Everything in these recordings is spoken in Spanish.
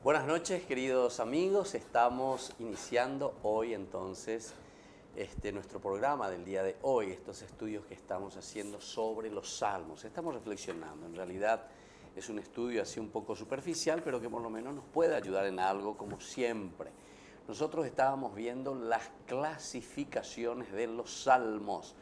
Buenas noches, queridos amigos. Estamos iniciando hoy entonces nuestro programa del día de hoy, estos estudios que estamos haciendo sobre los salmos. Estamos reflexionando, en realidad es un estudio así un poco superficial, pero que por lo menos nos puede ayudar en algo, como siempre. Nosotros estábamos viendo las clasificaciones de los salmos,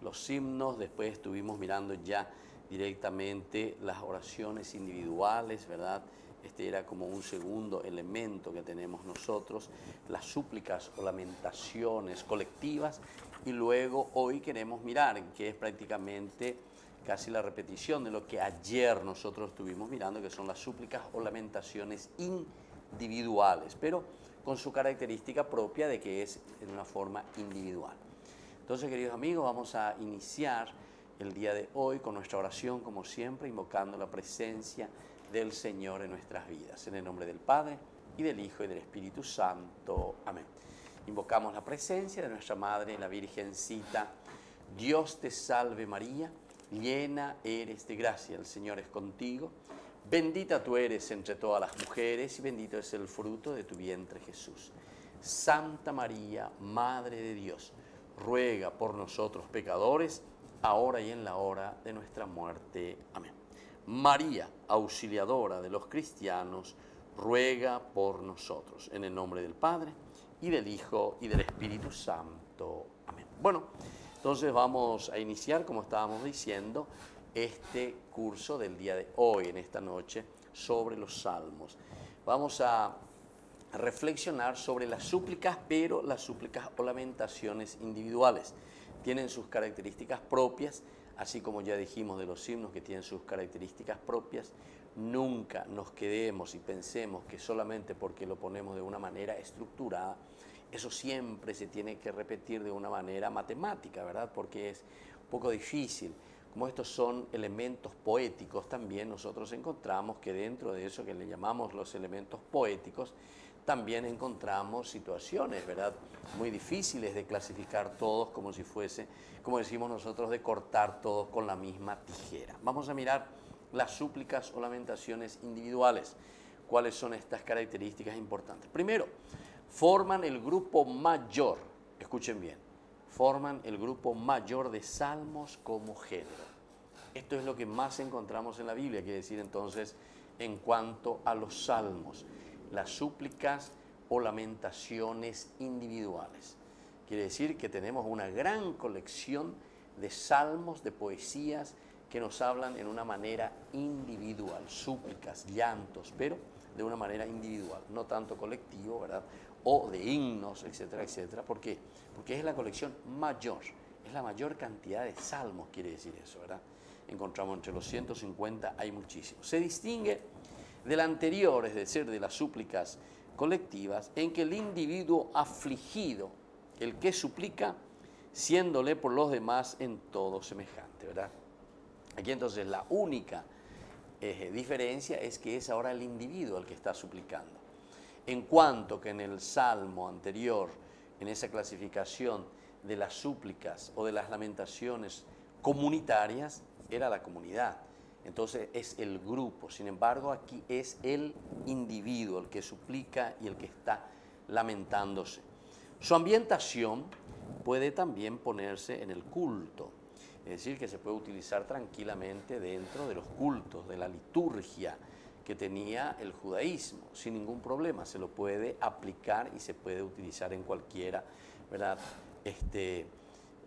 los himnos, después estuvimos mirando ya directamente las oraciones individuales, ¿verdad? Este era como un segundo elemento que tenemos nosotros, las súplicas o lamentaciones colectivas, y luego hoy queremos mirar, que es prácticamente casi la repetición de lo que ayer nosotros estuvimos mirando, que son las súplicas o lamentaciones individuales, pero con su característica propia de que es en una forma individual. Entonces, queridos amigos, vamos a iniciar el día de hoy con nuestra oración, como siempre, invocando la presencia del Señor en nuestras vidas. En el nombre del Padre, y del Hijo, y del Espíritu Santo. Amén. Invocamos la presencia de nuestra Madre, la Virgencita. Dios te salve María, llena eres de gracia, el Señor es contigo. Bendita tú eres entre todas las mujeres, y bendito es el fruto de tu vientre Jesús. Santa María, Madre de Dios, ruega por nosotros pecadores, ahora y en la hora de nuestra muerte. Amén. María, auxiliadora de los cristianos, ruega por nosotros. En el nombre del Padre, y del Hijo, y del Espíritu Santo. Amén. Bueno, entonces vamos a iniciar, como estábamos diciendo, este curso del día de hoy, en esta noche, sobre los salmos. Vamos a reflexionar sobre las súplicas, pero las súplicas o lamentaciones individuales. Tienen sus características propias, así como ya dijimos de los himnos que tienen sus características propias. nunca nos quedemos y pensemos que solamente porque lo ponemos de una manera estructurada, eso siempre se tiene que repetir de una manera matemática, ¿verdad? Porque es un poco difícil. Como estos son elementos poéticos, también nosotros encontramos que dentro de eso que le llamamos los elementos poéticos, también encontramos situaciones, ¿verdad?, muy difíciles de clasificar todos como si fuese, como decimos nosotros, de cortar todos con la misma tijera. Vamos a mirar las súplicas o lamentaciones individuales. ¿Cuáles son estas características importantes? Primero, forman el grupo mayor, escuchen bien, forman el grupo mayor de salmos como género. Esto es lo que más encontramos en la Biblia, quiere decir entonces, en cuanto a los salmos, las súplicas o lamentaciones individuales. Quiere decir que tenemos una gran colección de salmos, de poesías que nos hablan en una manera individual, súplicas, llantos, pero de una manera individual, no tanto colectivo, ¿verdad?, o de himnos, etcétera, etcétera. ¿Por qué? Porque es la colección mayor, es la mayor cantidad de salmos, quiere decir eso, ¿verdad? Encontramos entre los 150, hay muchísimos. Se distingue del anterior, es decir, de las súplicas colectivas, en que el individuo afligido, el que suplica, siéndole por los demás en todo semejante, ¿verdad? Aquí entonces la única diferencia es que es ahora el individuo el que está suplicando. En cuanto que en el salmo anterior, en esa clasificación de las súplicas o de las lamentaciones comunitarias, era la comunidad. Entonces es el grupo. Sin embargo, aquí es el individuo el que suplica y el que está lamentándose. Su ambientación puede también ponerse en el culto. Es decir, que se puede utilizar tranquilamente dentro de los cultos, de la liturgia que tenía el judaísmo, sin ningún problema. Se lo puede aplicar y se puede utilizar en cualquiera, ¿verdad?,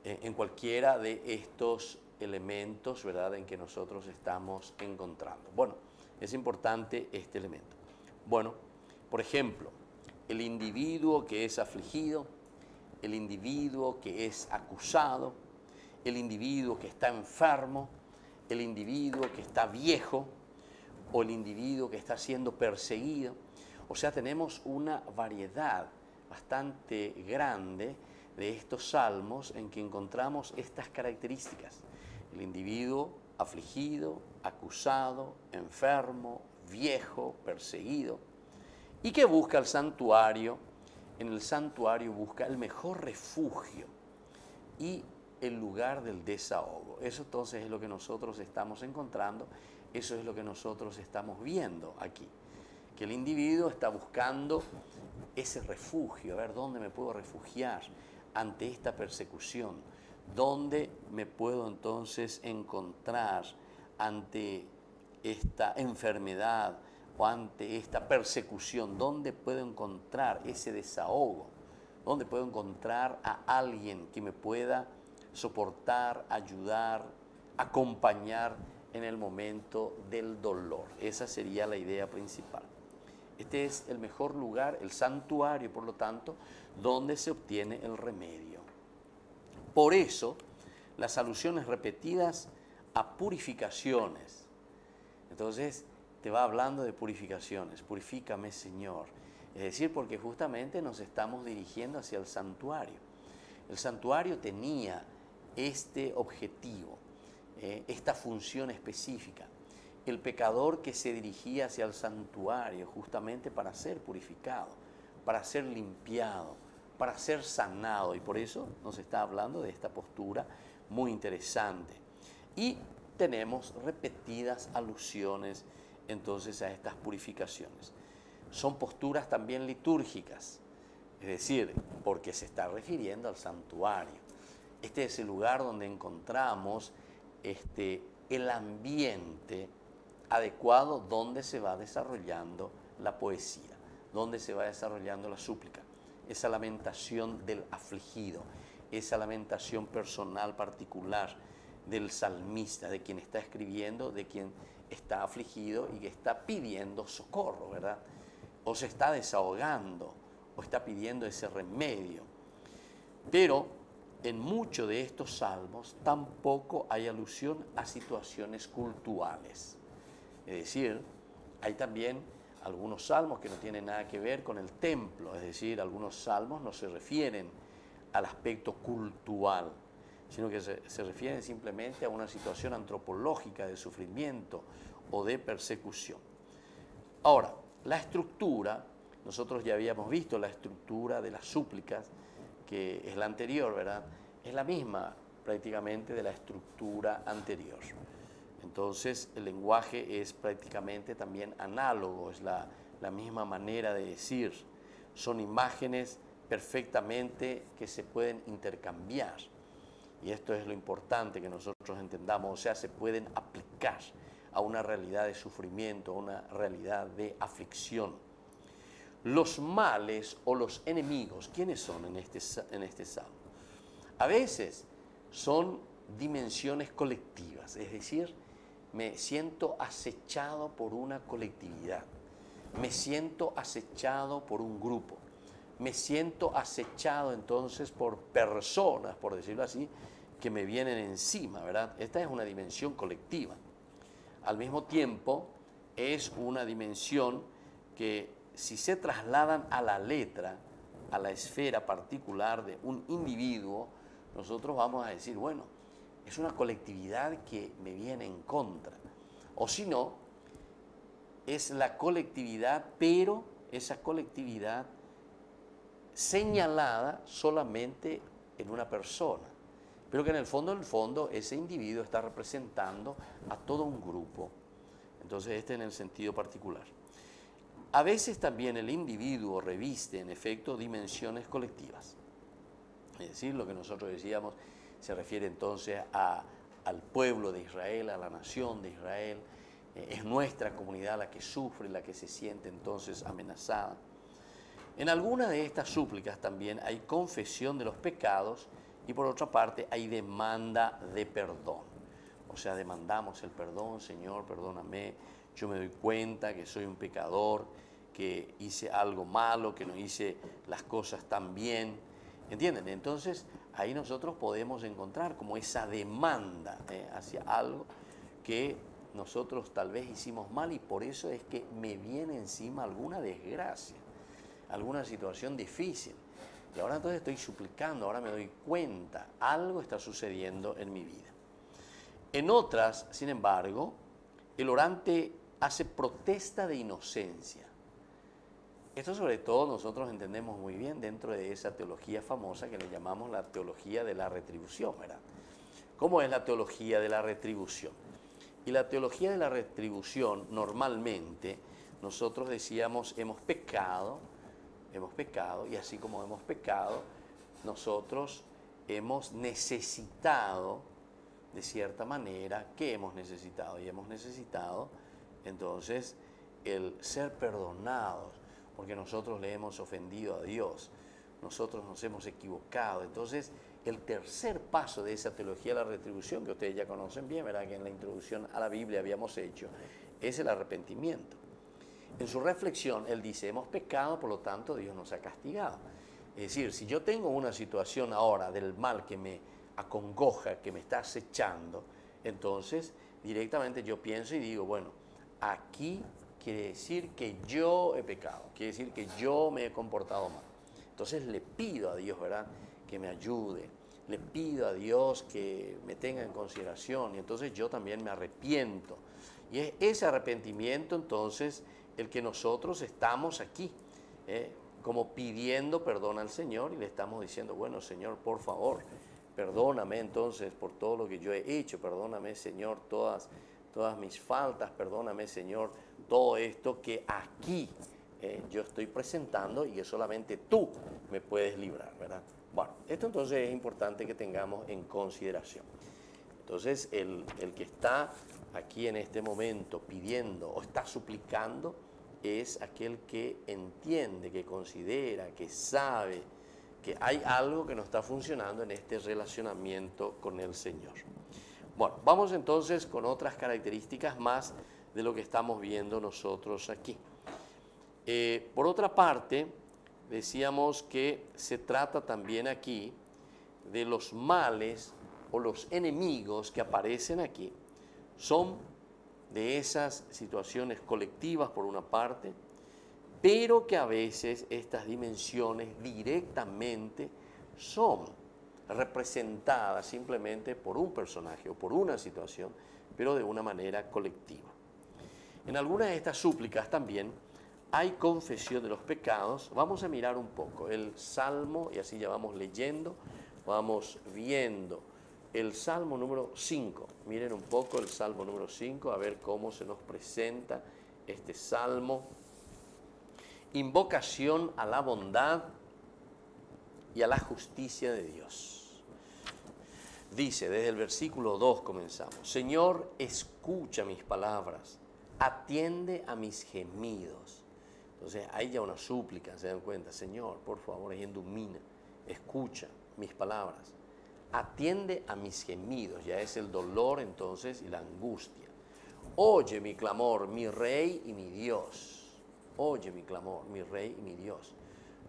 en cualquiera de estos elementos, ¿verdad?, en que nosotros estamos encontrando. Bueno, es importante este elemento. Bueno, por ejemplo, el individuo que es afligido, el individuo que es acusado, el individuo que está enfermo, el individuo que está viejo o el individuo que está siendo perseguido. O sea, tenemos una variedad bastante grande de estos salmos en que encontramos estas características. El individuo afligido, acusado, enfermo, viejo, perseguido, y que busca el santuario. En el santuario busca el mejor refugio y el lugar del desahogo. Eso entonces es lo que nosotros estamos encontrando, eso es lo que nosotros estamos viendo aquí, que el individuo está buscando ese refugio, a ver dónde me puedo refugiar ante esta persecución, dónde me puedo entonces encontrar ante esta enfermedad o ante esta persecución, dónde puedo encontrar ese desahogo, dónde puedo encontrar a alguien que me pueda soportar, ayudar, acompañar en el momento del dolor. Esa sería la idea principal. Este es el mejor lugar, el santuario, por lo tanto, donde se obtiene el remedio. Por eso, las alusiones repetidas a purificaciones. Entonces, te va hablando de purificaciones. Purifícame, Señor. Es decir, porque justamente nos estamos dirigiendo hacia el santuario. El santuario tenía este objetivo, esta función específica. El pecador que se dirigía hacia el santuario justamente para ser purificado, para ser limpiado, para ser sanado. Y por eso nos está hablando de esta postura muy interesante. Y tenemos repetidas alusiones entonces a estas purificaciones. Son posturas también litúrgicas, es decir, porque se está refiriendo al santuario. Este es el lugar donde encontramos el ambiente adecuado donde se va desarrollando la poesía, donde se va desarrollando la súplica, esa lamentación del afligido, esa lamentación personal particular del salmista, de quien está escribiendo, de quien está afligido y que está pidiendo socorro, ¿verdad? O se está desahogando, o está pidiendo ese remedio. Pero en muchos de estos salmos tampoco hay alusión a situaciones cultuales. Es decir, Hay también algunos salmos que no tienen nada que ver con el templo, es decir, algunos salmos no se refieren al aspecto cultural, sino que se refieren simplemente a una situación antropológica de sufrimiento o de persecución. Ahora, la estructura, nosotros ya habíamos visto la estructura de las súplicas, que es la anterior, ¿verdad? Es la misma prácticamente de la estructura anterior. Entonces, el lenguaje es prácticamente también análogo, es la misma manera de decir. Son imágenes perfectamente que se pueden intercambiar. Y esto es lo importante que nosotros entendamos, o sea, se pueden aplicar a una realidad de sufrimiento, a una realidad de aflicción. Los males o los enemigos, ¿quiénes son en este salmo? A veces son dimensiones colectivas, es decir, me siento acechado por una colectividad, me siento acechado por un grupo, me siento acechado entonces por personas, por decirlo así, que me vienen encima, ¿verdad? Esta es una dimensión colectiva. Al mismo tiempo, es una dimensión que si se trasladan a la letra, a la esfera particular de un individuo, nosotros vamos a decir, bueno, es una colectividad que me viene en contra. O si no, es la colectividad, pero esa colectividad señalada solamente en una persona, pero que en el fondo ese individuo está representando a todo un grupo. Entonces este en el sentido particular. A veces también el individuo reviste en efecto dimensiones colectivas. Es decir, lo que nosotros decíamos se refiere entonces al pueblo de Israel, a la nación de Israel. Es nuestra comunidad la que sufre, la que se siente entonces amenazada. En alguna de estas súplicas también hay confesión de los pecados y por otra parte hay demanda de perdón. O sea, demandamos el perdón, Señor, perdóname, yo me doy cuenta que soy un pecador, que hice algo malo, que no hice las cosas tan bien. ¿Entienden? Entonces, ahí nosotros podemos encontrar como esa demanda hacia algo que nosotros tal vez hicimos mal y por eso es que me viene encima alguna desgracia, alguna situación difícil. Y ahora entonces estoy suplicando, ahora me doy cuenta, algo está sucediendo en mi vida. En otras, sin embargo, el orante hace protesta de inocencia. Esto sobre todo nosotros entendemos muy bien dentro de esa teología famosa que le llamamos la teología de la retribución, ¿verdad? ¿Cómo es la teología de la retribución? Y la teología de la retribución, normalmente, nosotros decíamos, hemos pecado, y así como hemos pecado, nosotros hemos necesitado, de cierta manera, ¿qué hemos necesitado? Y hemos necesitado, entonces, el ser perdonados, porque nosotros le hemos ofendido a Dios, nosotros nos hemos equivocado. Entonces, el tercer paso de esa teología de la retribución, que ustedes ya conocen bien, ¿verdad?, que en la introducción a la Biblia habíamos hecho, es el arrepentimiento. En su reflexión, él dice, hemos pecado, por lo tanto Dios nos ha castigado. Es decir, si yo tengo una situación ahora del mal que me acongoja, que me está acechando, entonces directamente yo pienso y digo, bueno, aquí quiere decir que yo he pecado, quiere decir que yo me he comportado mal. Entonces le pido a Dios, ¿verdad?, que me ayude, le pido a Dios que me tenga en consideración y entonces yo también me arrepiento. Y es ese arrepentimiento entonces el que nosotros estamos aquí, como pidiendo perdón al Señor y le estamos diciendo, bueno, Señor, por favor, perdóname entonces por todo lo que yo he hecho, perdóname, Señor, todas mis faltas, perdóname, Señor, todo esto que aquí yo estoy presentando y que solamente tú me puedes librar, ¿verdad? Bueno, esto entonces es importante que tengamos en consideración. Entonces, el que está aquí en este momento pidiendo o está suplicando es aquel que entiende, que considera, que sabe que hay algo que no está funcionando en este relacionamiento con el Señor. Bueno, vamos entonces con otras características más de lo que estamos viendo nosotros aquí. Por otra parte, decíamos que se trata también aquí de los males o los enemigos que aparecen aquí. Son de esas situaciones colectivas por una parte, pero que a veces estas dimensiones directamente son representadas simplemente por un personaje o por una situación, pero de una manera colectiva. En algunas de estas súplicas también hay confesión de los pecados. Vamos a mirar un poco el Salmo, y así ya vamos leyendo, vamos viendo el Salmo número 5. Miren un poco el Salmo número 5, a ver cómo se nos presenta este Salmo. Invocación a la bondad y a la justicia de Dios. Dice, desde el versículo 2 comenzamos: Señor, escucha mis palabras, atiende a mis gemidos. Entonces hay ya una súplica, se dan cuenta: Señor, por favor, ilumina, escucha mis palabras, atiende a mis gemidos. Ya es el dolor entonces y la angustia. Oye mi clamor, mi Rey y mi Dios. Oye mi clamor, mi Rey y mi Dios,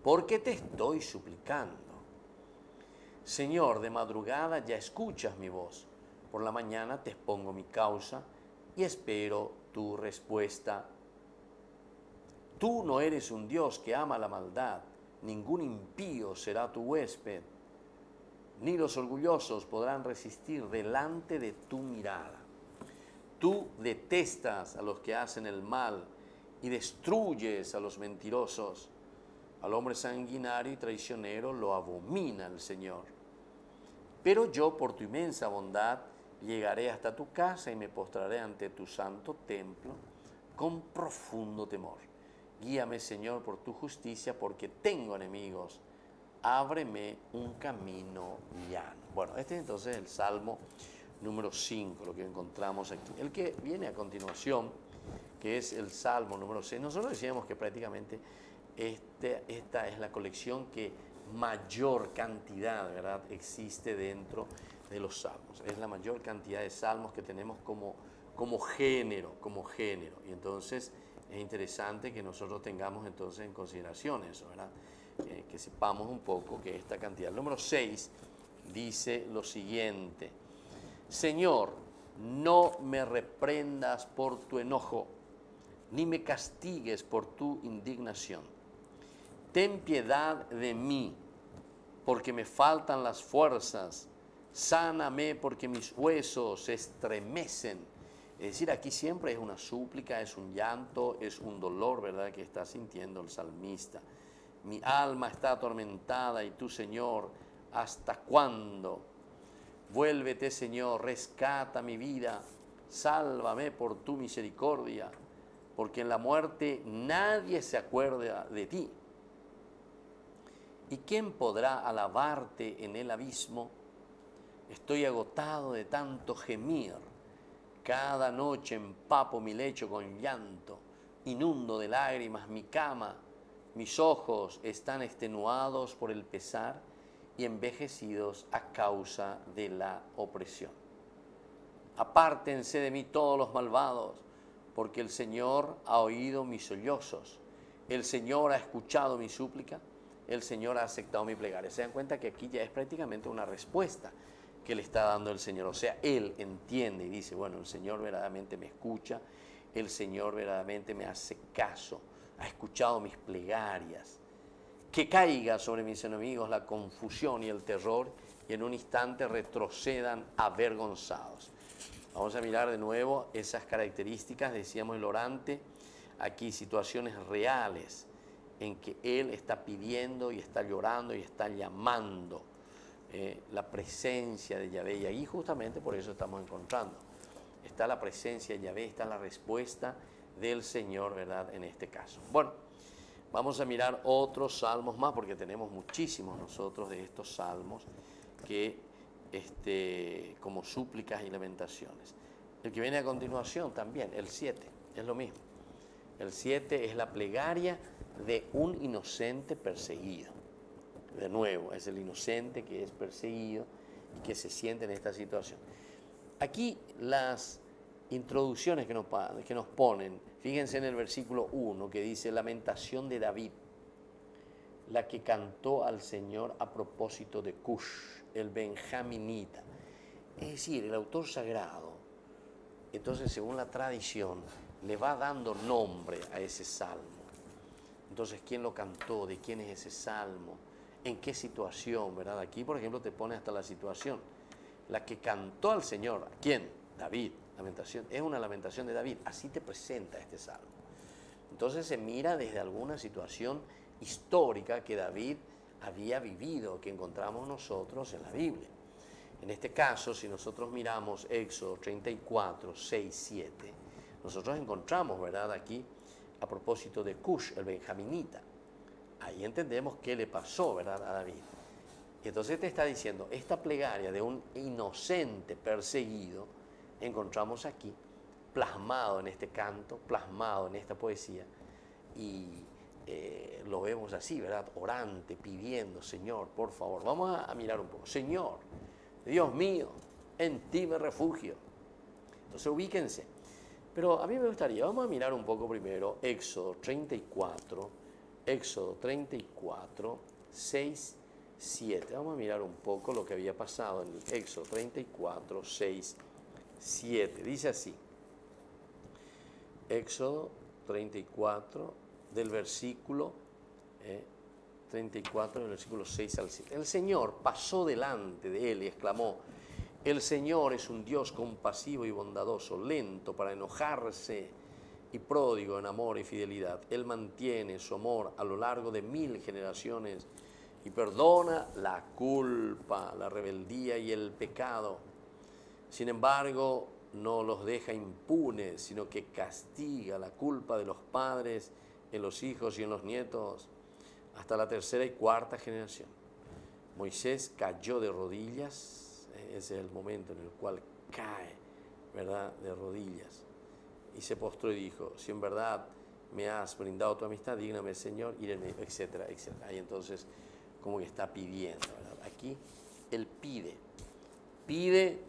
porque te estoy suplicando. Señor, de madrugada ya escuchas mi voz, por la mañana te expongo mi causa y espero tu respuesta. Tú no eres un Dios que ama la maldad, ningún impío será tu huésped, ni los orgullosos podrán resistir delante de tu mirada. Tú detestas a los que hacen el mal y destruyes a los mentirosos. Al hombre sanguinario y traicionero lo abomina el Señor. Pero yo, por tu inmensa bondad, llegaré hasta tu casa y me postraré ante tu santo templo con profundo temor. Guíame, Señor, por tu justicia, porque tengo enemigos. Ábreme un camino llano. Bueno, este es entonces el Salmo número 5, lo que encontramos aquí. El que viene a continuación, que es el Salmo número 6. Nosotros decíamos que prácticamente esta es la colección que mayor cantidad, ¿verdad?, existe dentro de los salmos. Es la mayor cantidad de salmos que tenemos como género. Y entonces es interesante que nosotros tengamos entonces en consideración eso, ¿verdad? Que sepamos un poco que esta cantidad. El número 6 dice lo siguiente: Señor, no me reprendas por tu enojo, ni me castigues por tu indignación. Ten piedad de mí, porque me faltan las fuerzas. Sáname, porque mis huesos se estremecen. Es decir, aquí siempre es una súplica, es un llanto, es un dolor, ¿verdad?, que está sintiendo el salmista. Mi alma está atormentada y tú, Señor, ¿hasta cuándo? Vuélvete, Señor, rescata mi vida, sálvame por tu misericordia, porque en la muerte nadie se acuerda de ti. ¿Y quién podrá alabarte en el abismo? Estoy agotado de tanto gemir. Cada noche empapo mi lecho con llanto, inundo de lágrimas mi cama. Mis ojos están extenuados por el pesar y envejecidos a causa de la opresión. Apártense de mí todos los malvados, porque el Señor ha oído mis sollozos. El Señor ha escuchado mi súplica. El Señor ha aceptado mi plegaria. Se dan cuenta que aquí ya es prácticamente una respuesta que le está dando el Señor. O sea, Él entiende y dice, bueno, el Señor verdaderamente me escucha, el Señor verdaderamente me hace caso, ha escuchado mis plegarias. Que caiga sobre mis enemigos la confusión y el terror, y en un instante retrocedan avergonzados. Vamos a mirar de nuevo esas características, decíamos el orante, aquí situaciones reales en que él está pidiendo y está llorando y está llamando la presencia de Yahvé, y ahí justamente por eso estamos encontrando. Está la presencia de Yahvé, está la respuesta del Señor, ¿verdad?, en este caso. Bueno, vamos a mirar otros salmos más, porque tenemos muchísimos nosotros de estos salmos que como súplicas y lamentaciones. El que viene a continuación también, el 7, es lo mismo. El 7 es la plegaria de un inocente perseguido. De nuevo, es el inocente que es perseguido y que se siente en esta situación. Aquí las introducciones que nos ponen, fíjense en el versículo 1 que dice: lamentación de David, la que cantó al Señor a propósito de Cush, el benjaminita. Es decir, el autor sagrado entonces según la tradición le va dando nombre a ese salmo. Entonces, ¿quién lo cantó? ¿De quién es ese salmo? ¿En qué situación? ¿Verdad? Aquí, por ejemplo, te pone hasta la situación. La que cantó al Señor, ¿a quién? David. Lamentación, es una lamentación de David. Así te presenta este salmo. Entonces se mira desde alguna situación histórica que David había vivido, que encontramos nosotros en la Biblia. En este caso, si nosotros miramos Éxodo 34, 6, 7, nosotros encontramos, ¿verdad?, aquí, a propósito de Cush, el benjaminita. Ahí entendemos qué le pasó, ¿verdad?, a David. Y entonces te está diciendo, esta plegaria de un inocente perseguido, encontramos aquí, plasmado en este canto, plasmado en esta poesía, y lo vemos así, ¿verdad?, orante, pidiendo, Señor, por favor. Vamos a mirar un poco. Señor, Dios mío, en ti me refugio. Entonces ubíquense. Pero a mí me gustaría, vamos a mirar un poco primero Éxodo 34, 6, 7. Vamos a mirar un poco lo que había pasado en el Éxodo 34, 6, 7. Dice así, Éxodo 34, del versículo 34, del versículo 6 al 7. El Señor pasó delante de él y exclamó, el Señor es un Dios compasivo y bondadoso, lento para enojarse y pródigo en amor y fidelidad. Él mantiene su amor a lo largo de 1000 generaciones y perdona la culpa, la rebeldía y el pecado. Sin embargo, no los deja impunes, sino que castiga la culpa de los padres en los hijos y en los nietos hasta la 3ª y 4ª generación. Moisés cayó de rodillas. Ese es el momento en el cual cae, ¿verdad?, de rodillas. Y se postró y dijo, si en verdad me has brindado tu amistad, dígname, Señor, irme, etcétera, etcétera. Ahí entonces como que está pidiendo, ¿verdad? Aquí él pide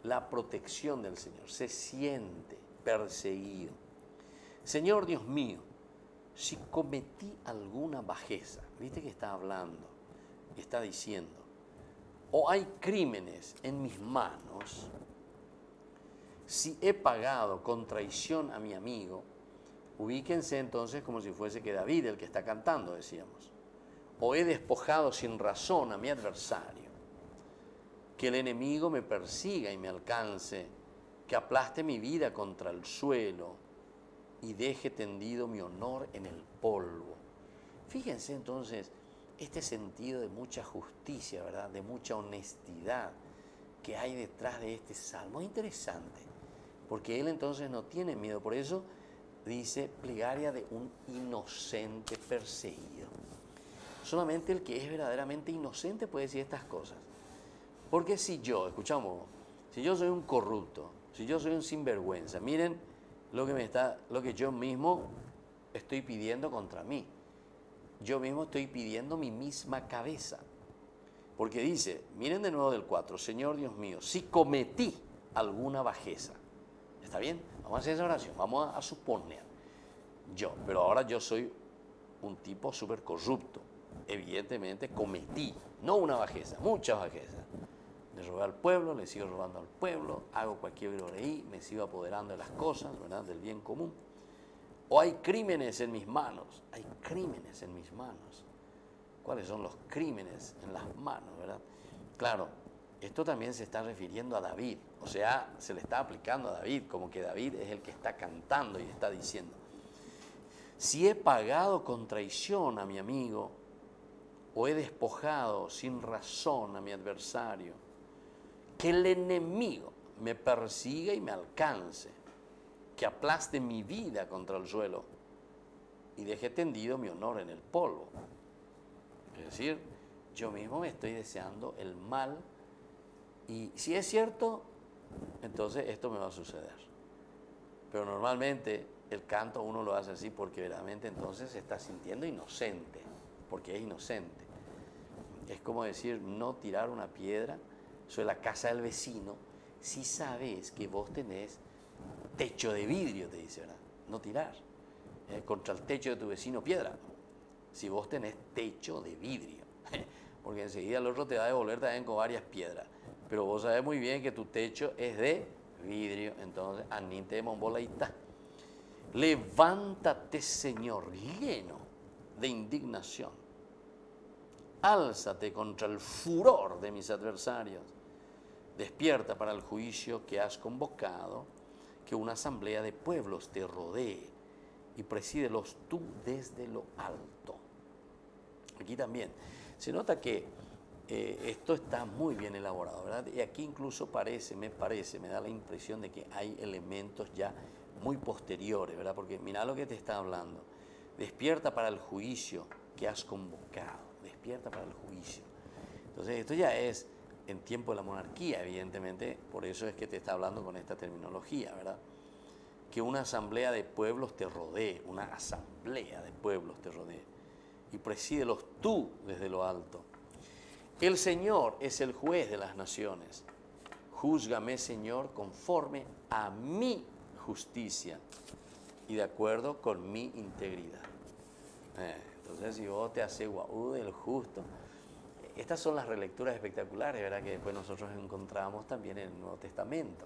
la protección del Señor, se siente perseguido. Señor Dios mío, si cometí alguna bajeza, viste que está hablando, está diciendo, o hay crímenes en mis manos, si he pagado con traición a mi amigo, ubíquense entonces como si fuese que David el que está cantando, decíamos, o he despojado sin razón a mi adversario, que el enemigo me persiga y me alcance, que aplaste mi vida contra el suelo y deje tendido mi honor en el polvo. Fíjense entonces este sentido de mucha justicia, ¿verdad?, de mucha honestidad que hay detrás de este salmo. Es interesante, porque él entonces no tiene miedo, por eso dice plegaria de un inocente perseguido. Solamente el que es verdaderamente inocente puede decir estas cosas. Porque si yo, escuchamos, si yo soy un corrupto, si yo soy un sinvergüenza, miren lo que yo mismo estoy pidiendo contra mí. Yo mismo estoy pidiendo mi misma cabeza. Porque dice, miren de nuevo del 4, Señor Dios mío, si cometí alguna bajeza. ¿Está bien? Vamos a hacer esa oración, vamos a suponer. Pero ahora yo soy un tipo súper corrupto. Evidentemente cometí, no una bajeza, muchas bajezas. Le robé al pueblo, le sigo robando al pueblo, hago cualquier virguería, me sigo apoderando de las cosas, ¿verdad?, del bien común. O hay crímenes en mis manos, hay crímenes en mis manos. ¿Cuáles son los crímenes en las manos, verdad? Claro, esto también se está refiriendo a David, o sea, se le está aplicando a David, como que David es el que está cantando y está diciendo, si he pagado con traición a mi amigo, o he despojado sin razón a mi adversario, que el enemigo me persiga y me alcance, que aplaste mi vida contra el suelo y deje tendido mi honor en el polvo. Es decir, yo mismo me estoy deseando el mal y si es cierto, entonces esto me va a suceder. Pero normalmente el canto uno lo hace así porque verdaderamente entonces se está sintiendo inocente, porque es inocente. Es como decir, no tirar una piedra sobre la casa del vecino si sabes que vos tenés techo de vidrio, te dice, ¿verdad? No tirar contra el techo de tu vecino piedra, si vos tenés techo de vidrio, porque enseguida el otro te va a devolver también con varias piedras, pero vos sabés muy bien que tu techo es de vidrio. Entonces, anite monbolaita. Levántate, Señor, lleno de indignación. Álzate contra el furor de mis adversarios. Despierta para el juicio que has convocado, que una asamblea de pueblos te rodee y presídelos tú desde lo alto. Aquí también se nota que esto está muy bien elaborado, ¿verdad? Y aquí incluso me da la impresión de que hay elementos ya muy posteriores, ¿verdad? Porque mira lo que te está hablando. Despierta para el juicio que has convocado. Despierta para el juicio. Entonces esto ya es en tiempo de la monarquía, evidentemente, por eso es que te está hablando con esta terminología, ¿verdad? Que una asamblea de pueblos te rodee, una asamblea de pueblos te rodee, y presídelos tú desde lo alto. El Señor es el juez de las naciones. Júzgame, Señor, conforme a mi justicia y de acuerdo con mi integridad. Entonces, si vos te haces guau del justo, estas son las relecturas espectaculares, ¿verdad? Que después nosotros encontramos también en el Nuevo Testamento.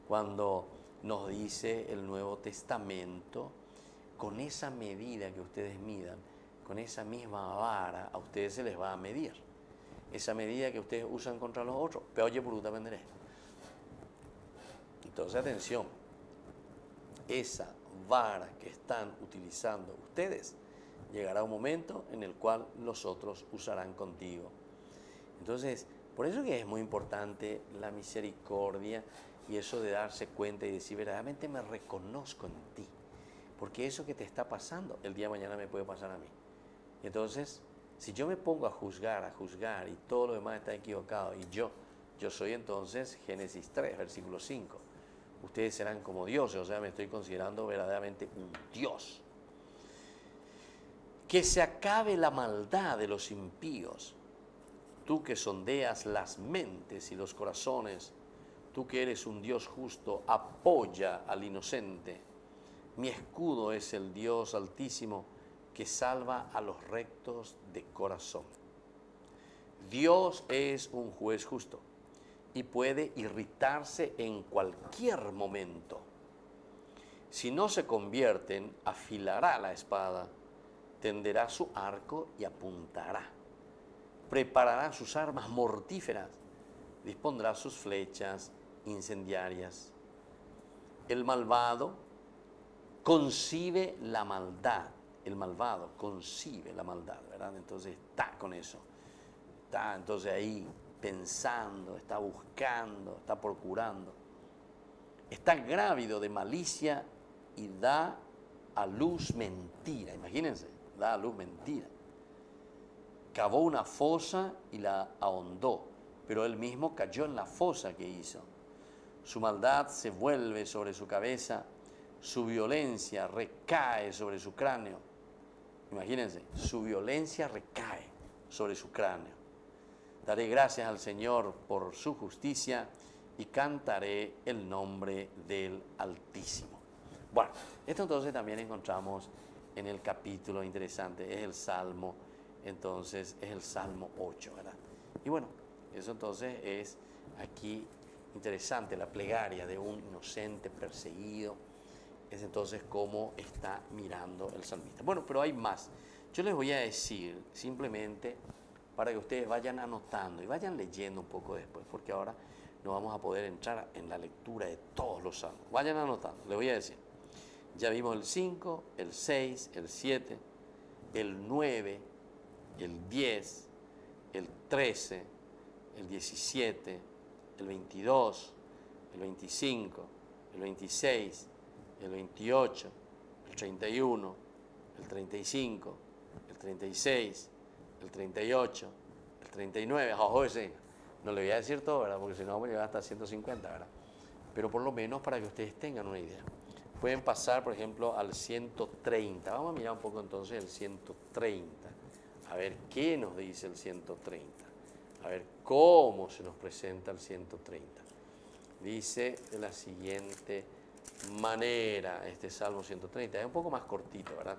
Cuando nos dice el Nuevo Testamento, con esa medida que ustedes midan, con esa misma vara, a ustedes se les va a medir. Esa medida que ustedes usan contra los otros, pero oye, puruta venderé. Entonces, atención, esa vara que están utilizando ustedes, llegará un momento en el cual los otros usarán contigo. Entonces, por eso que es muy importante la misericordia y eso de darse cuenta y decir, verdaderamente me reconozco en ti, porque eso que te está pasando, el día de mañana me puede pasar a mí. Entonces, si yo me pongo a juzgar y todo lo demás está equivocado, y yo soy entonces, Génesis 3, versículo 5, ustedes serán como dioses, o sea, me estoy considerando verdaderamente un Dios. Que se acabe la maldad de los impíos, tú que sondeas las mentes y los corazones, tú que eres un Dios justo, apoya al inocente. Mi escudo es el Dios Altísimo que salva a los rectos de corazón. Dios es un juez justo y puede irritarse en cualquier momento. Si no se convierten, afilará la espada, tenderá su arco y apuntará. Preparará sus armas mortíferas, dispondrá sus flechas incendiarias. El malvado concibe la maldad. El malvado concibe la maldad, ¿verdad? Entonces está con eso. Está entonces ahí pensando, está buscando, está procurando. Está grávido de malicia y da a luz mentira. Imagínense, da a luz mentira. Cavó una fosa y la ahondó, pero él mismo cayó en la fosa que hizo. Su maldad se vuelve sobre su cabeza, su violencia recae sobre su cráneo. Imagínense, su violencia recae sobre su cráneo. Daré gracias al Señor por su justicia y cantaré el nombre del Altísimo. Bueno, esto entonces también encontramos en el capítulo interesante, es el Salmo, entonces es el Salmo 8, ¿verdad? Y bueno, eso entonces es aquí interesante, la plegaria de un inocente perseguido, es entonces cómo está mirando el salmista. Bueno, pero hay más. Yo les voy a decir simplemente para que ustedes vayan anotando y vayan leyendo un poco después, porque ahora no vamos a poder entrar en la lectura de todos los salmos. Vayan anotando, les voy a decir. Ya vimos el 5, el 6, el 7, el 9, el 10, el 13, el 17, el 22, el 25, el 26, el 28, el 31, el 35, el 36, el 38, el 39, ojo ese, no le voy a decir todo, ¿verdad? Porque si no vamos a llegar hasta 150, ¿verdad? Pero por lo menos para que ustedes tengan una idea. Pueden pasar, por ejemplo, al 130. Vamos a mirar un poco entonces el 130. A ver qué nos dice el 130. A ver cómo se nos presenta el 130. Dice de la siguiente manera este Salmo 130. Es un poco más cortito, ¿verdad?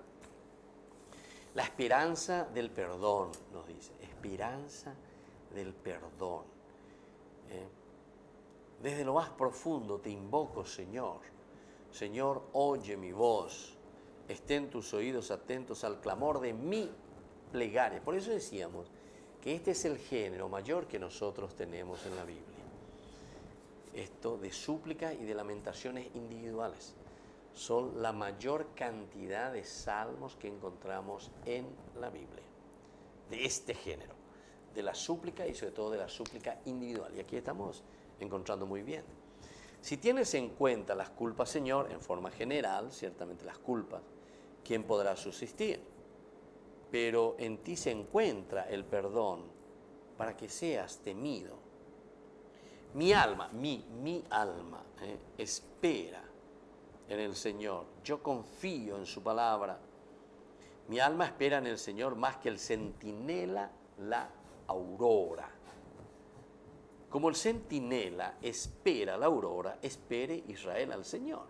La esperanza del perdón, nos dice. Esperanza del perdón. Desde lo más profundo te invoco, Señor. Señor, oye mi voz. Estén tus oídos atentos al clamor de mi plegaria. Por eso decíamos que este es el género mayor que nosotros tenemos en la Biblia. Esto de súplicas y de lamentaciones individuales. Son la mayor cantidad de salmos que encontramos en la Biblia. De este género. De la súplica y sobre todo de la súplica individual. Y aquí estamos encontrando muy bien. Si tienes en cuenta las culpas, Señor, en forma general, ciertamente las culpas, ¿quién podrá subsistir? Pero en ti se encuentra el perdón para que seas temido. Mi alma, mi alma, espera en el Señor. Yo confío en su palabra. Mi alma espera en el Señor más que el centinela la aurora. Como el centinela espera la aurora, espere Israel al Señor,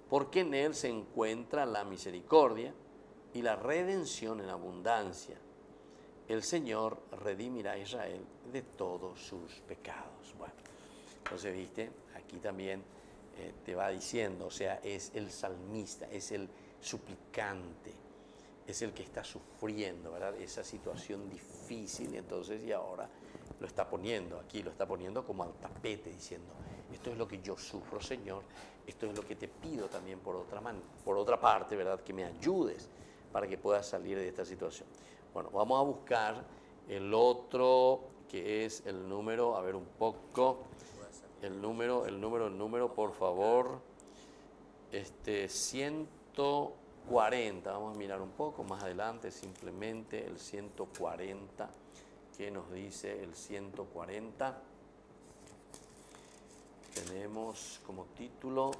porque en él se encuentra la misericordia y la redención en abundancia. El Señor redimirá a Israel de todos sus pecados. Bueno, entonces, viste, aquí también te va diciendo, o sea, es el salmista, es el suplicante, es el que está sufriendo, ¿verdad? Esa situación difícil, entonces, y ahora lo está poniendo aquí, lo está poniendo como al tapete, diciendo, esto es lo que yo sufro, Señor, esto es lo que te pido también por otra parte, ¿verdad? Que me ayudes para que puedas salir de esta situación. Bueno, vamos a buscar el otro, que es el número, a ver un poco, el número, por favor, 140, vamos a mirar un poco más adelante, simplemente el 140, ¿qué nos dice el 140? Tenemos como título,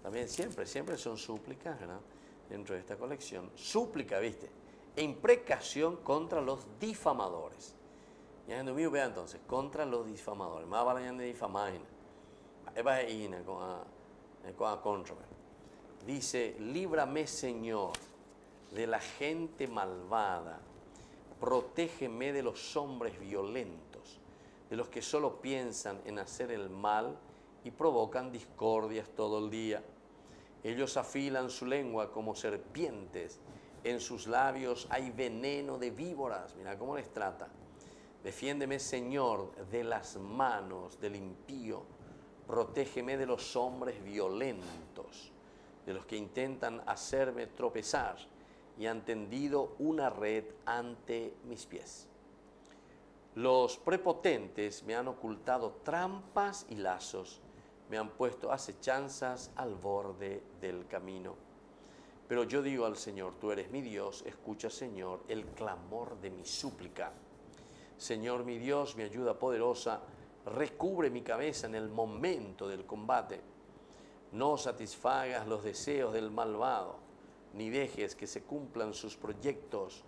también siempre son súplicas, ¿verdad? Dentro de esta colección, súplica, ¿viste? E imprecación contra los difamadores. Ya en domingo, vea entonces, contra los difamadores. Más vale de difamar. Dice, líbrame, Señor, de la gente malvada. Protégeme de los hombres violentos, de los que solo piensan en hacer el mal y provocan discordias todo el día. Ellos afilan su lengua como serpientes, en sus labios hay veneno de víboras. Mira cómo les trata. Defiéndeme, Señor, de las manos del impío. Protégeme de los hombres violentos, de los que intentan hacerme tropezar y han tendido una red ante mis pies. Los prepotentes me han ocultado trampas y lazos, me han puesto acechanzas al borde del camino. Pero yo digo al Señor, tú eres mi Dios, escucha, Señor, el clamor de mi súplica. Señor, mi Dios, mi ayuda poderosa, recubre mi cabeza en el momento del combate. No satisfagas los deseos del malvado, ni dejes que se cumplan sus proyectos,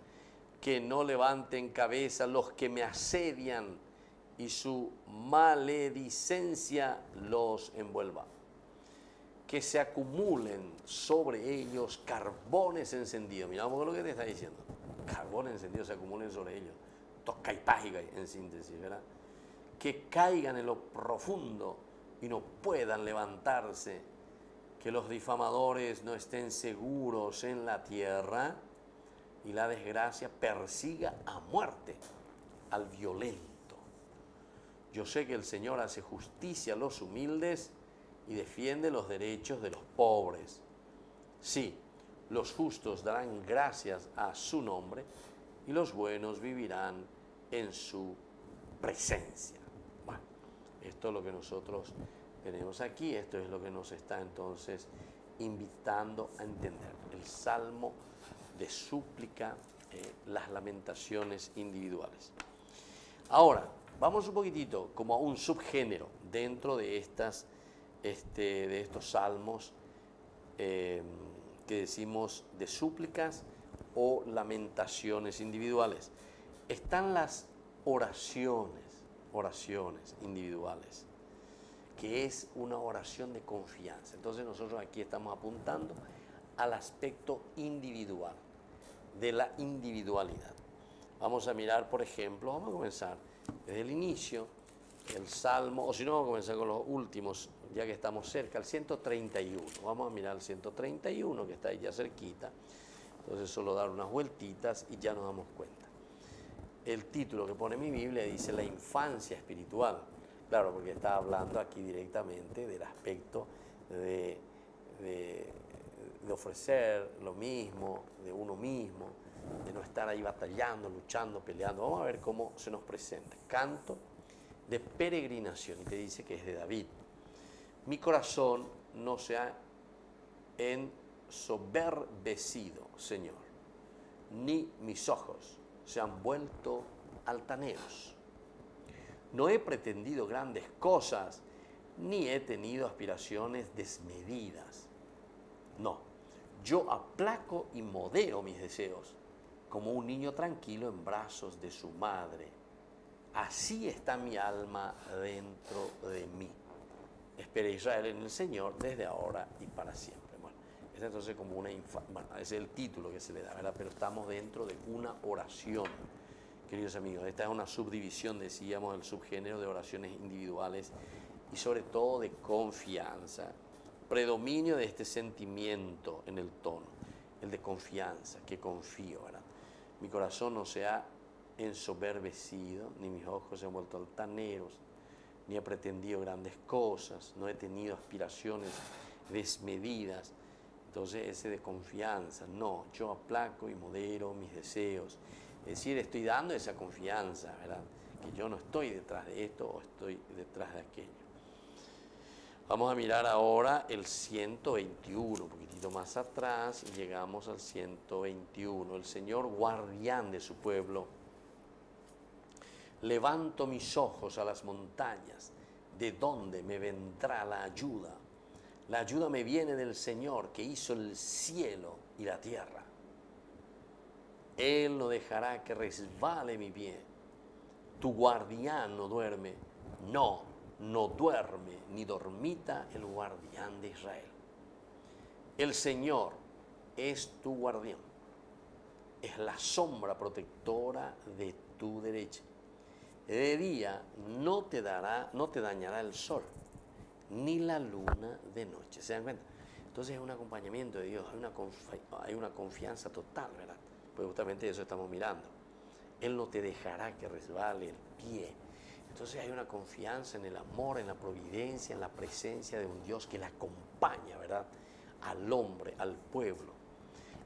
que no levanten cabeza los que me asedian y su maledicencia los envuelva. Que se acumulen sobre ellos carbones encendidos. Mira lo que te está diciendo. Carbones encendidos se acumulen sobre ellos. Toca y págica en síntesis, ¿verdad? Que caigan en lo profundo y no puedan levantarse. Que los difamadores no estén seguros en la tierra y la desgracia persiga a muerte al violento. Yo sé que el Señor hace justicia a los humildes y defiende los derechos de los pobres. Sí, los justos darán gracias a su nombre y los buenos vivirán en su presencia. Bueno, esto es lo que nosotros tenemos aquí, esto es lo que nos está entonces invitando a entender. El salmo de súplica, las lamentaciones individuales. Ahora, vamos un poquitito como a un subgénero dentro de estos salmos que decimos de súplicas o lamentaciones individuales. Están las oraciones individuales, que es una oración de confianza. Entonces nosotros aquí estamos apuntando al aspecto individual, de la individualidad. Vamos a mirar, por ejemplo, vamos a comenzar desde el inicio, el Salmo, o si no, vamos a comenzar con los últimos, ya que estamos cerca, el 131. Vamos a mirar el 131, que está ahí ya cerquita. Entonces solo dar unas vueltitas y ya nos damos cuenta. El título que pone mi Biblia dice la infancia espiritual. Claro, porque está hablando aquí directamente del aspecto de ofrecer lo mismo, de uno mismo, de no estar ahí batallando, luchando, peleando. Vamos a ver cómo se nos presenta. Canto de peregrinación, y te dice que es de David. Mi corazón no se ha ensoberbecido, Señor, ni mis ojos se han vuelto altaneros. No he pretendido grandes cosas, ni he tenido aspiraciones desmedidas. No, yo aplaco y modero mis deseos, como un niño tranquilo en brazos de su madre. Así está mi alma dentro de mí. Espera Israel en el Señor desde ahora y para siempre. Bueno, es entonces como una bueno, ese es el título que se le da, ¿verdad? Pero estamos dentro de una oración, queridos amigos. Esta es una subdivisión, decíamos, del subgénero de oraciones individuales y sobre todo de confianza. Predominio de este sentimiento en el tono, el de confianza, que confío, ¿verdad? Mi corazón no se ha ensoberbecido, ni mis ojos se han vuelto altaneros, ni he pretendido grandes cosas, no he tenido aspiraciones desmedidas. Entonces ese de confianza, no, yo aplaco y modero mis deseos. Es decir, estoy dando esa confianza, ¿verdad? Que yo no estoy detrás de esto o estoy detrás de aquello. Vamos a mirar ahora el 121, un poquitito más atrás, y llegamos al 121. El Señor guardián de su pueblo. Levanto mis ojos a las montañas, ¿de dónde me vendrá la ayuda? La ayuda me viene del Señor, que hizo el cielo y la tierra. Él no dejará que resbale mi pie. Tu guardián no duerme, no duerme, ni dormita el guardián de Israel. El Señor es tu guardián, es la sombra protectora de tu derecha. De día no te dañará el sol, ni la luna de noche. ¿Se dan cuenta? Entonces es un acompañamiento de Dios, hay una confianza total, ¿verdad? Pues justamente eso estamos mirando. Él no te dejará que resbale el pie. Entonces hay una confianza en el amor, en la providencia, en la presencia de un Dios que le acompaña, ¿verdad? Al hombre, al pueblo.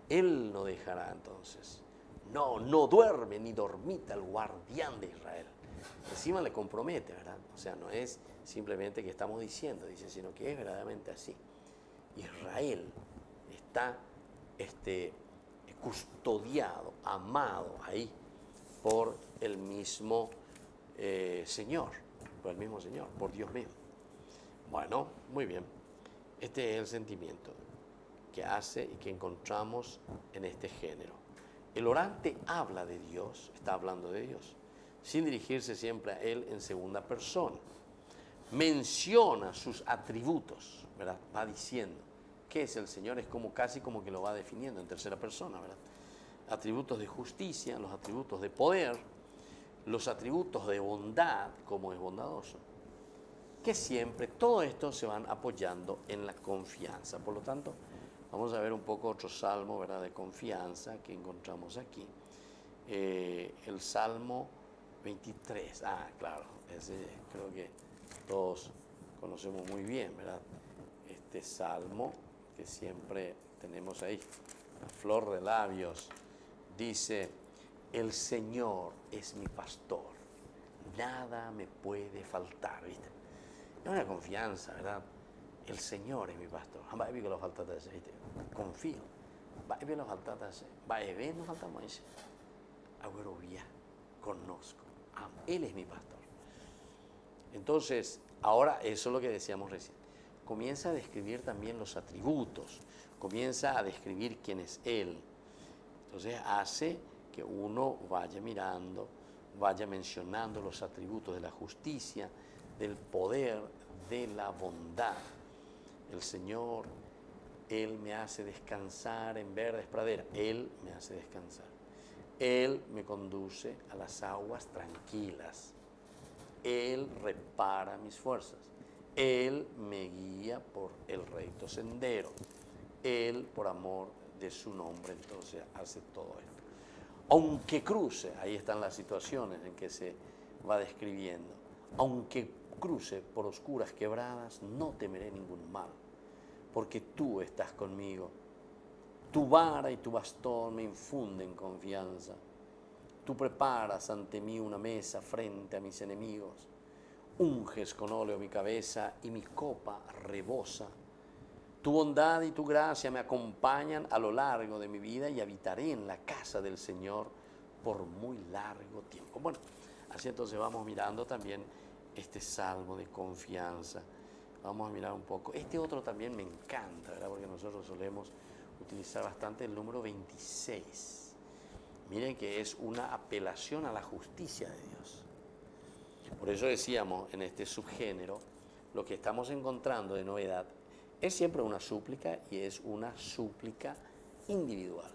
Él no dejará entonces. No duerme ni dormita el guardián de Israel. Encima le compromete, ¿verdad? O sea, no es simplemente que estamos diciendo, dice, sino que es verdaderamente así. Israel está custodiado, amado ahí por el mismo Señor, por Dios mismo. Bueno, muy bien. Este es el sentimiento que hace y que encontramos en este género. El orante habla de Dios, está hablando de Dios, sin dirigirse siempre a Él en segunda persona. Menciona sus atributos, ¿verdad? Va diciendo qué es el Señor, es como casi como que lo va definiendo en tercera persona, ¿verdad? Atributos de justicia, los atributos de poder, los atributos de bondad, como es bondadoso, que siempre todo esto se van apoyando en la confianza. Por lo tanto, vamos a ver un poco otro salmo, ¿verdad?, de confianza que encontramos aquí. El Salmo 23, claro, ese creo que todos conocemos muy bien, ¿verdad? Este salmo que siempre tenemos ahí, a flor de labios, dice: el Señor es mi pastor, nada me puede faltar, ¿viste? Es una confianza, ¿verdad? El Señor es mi pastor. ¿Viste? Confío. No faltamos ese. Agüerovía, conozco, amo. Él es mi pastor. Entonces, ahora eso es lo que decíamos recién. Comienza a describir también los atributos, comienza a describir quién es Él. Entonces hace que uno vaya mirando, vaya mencionando los atributos de la justicia, del poder, de la bondad. El Señor, Él me hace descansar en verdes praderas. Él me hace descansar. Él me conduce a las aguas tranquilas. Él repara mis fuerzas. Él me guía por el recto sendero. Él, por amor de su nombre, entonces hace todo esto. Aunque cruce, ahí están las situaciones en que se va describiendo. Aunque cruce por oscuras quebradas, no temeré ningún mal, porque tú estás conmigo. Tu vara y tu bastón me infunden confianza. Tú preparas ante mí una mesa frente a mis enemigos. Unges con óleo mi cabeza y mi copa rebosa. Tu bondad y tu gracia me acompañan a lo largo de mi vida y habitaré en la casa del Señor por muy largo tiempo. Bueno, así entonces vamos mirando también este salmo de confianza. Vamos a mirar un poco. Este otro también me encanta, ¿verdad? Porque nosotros solemos utilizar bastante el número 26. Miren que es una apelación a la justicia de Dios. Por eso decíamos en este subgénero, lo que estamos encontrando de novedad es siempre una súplica y es una súplica individual.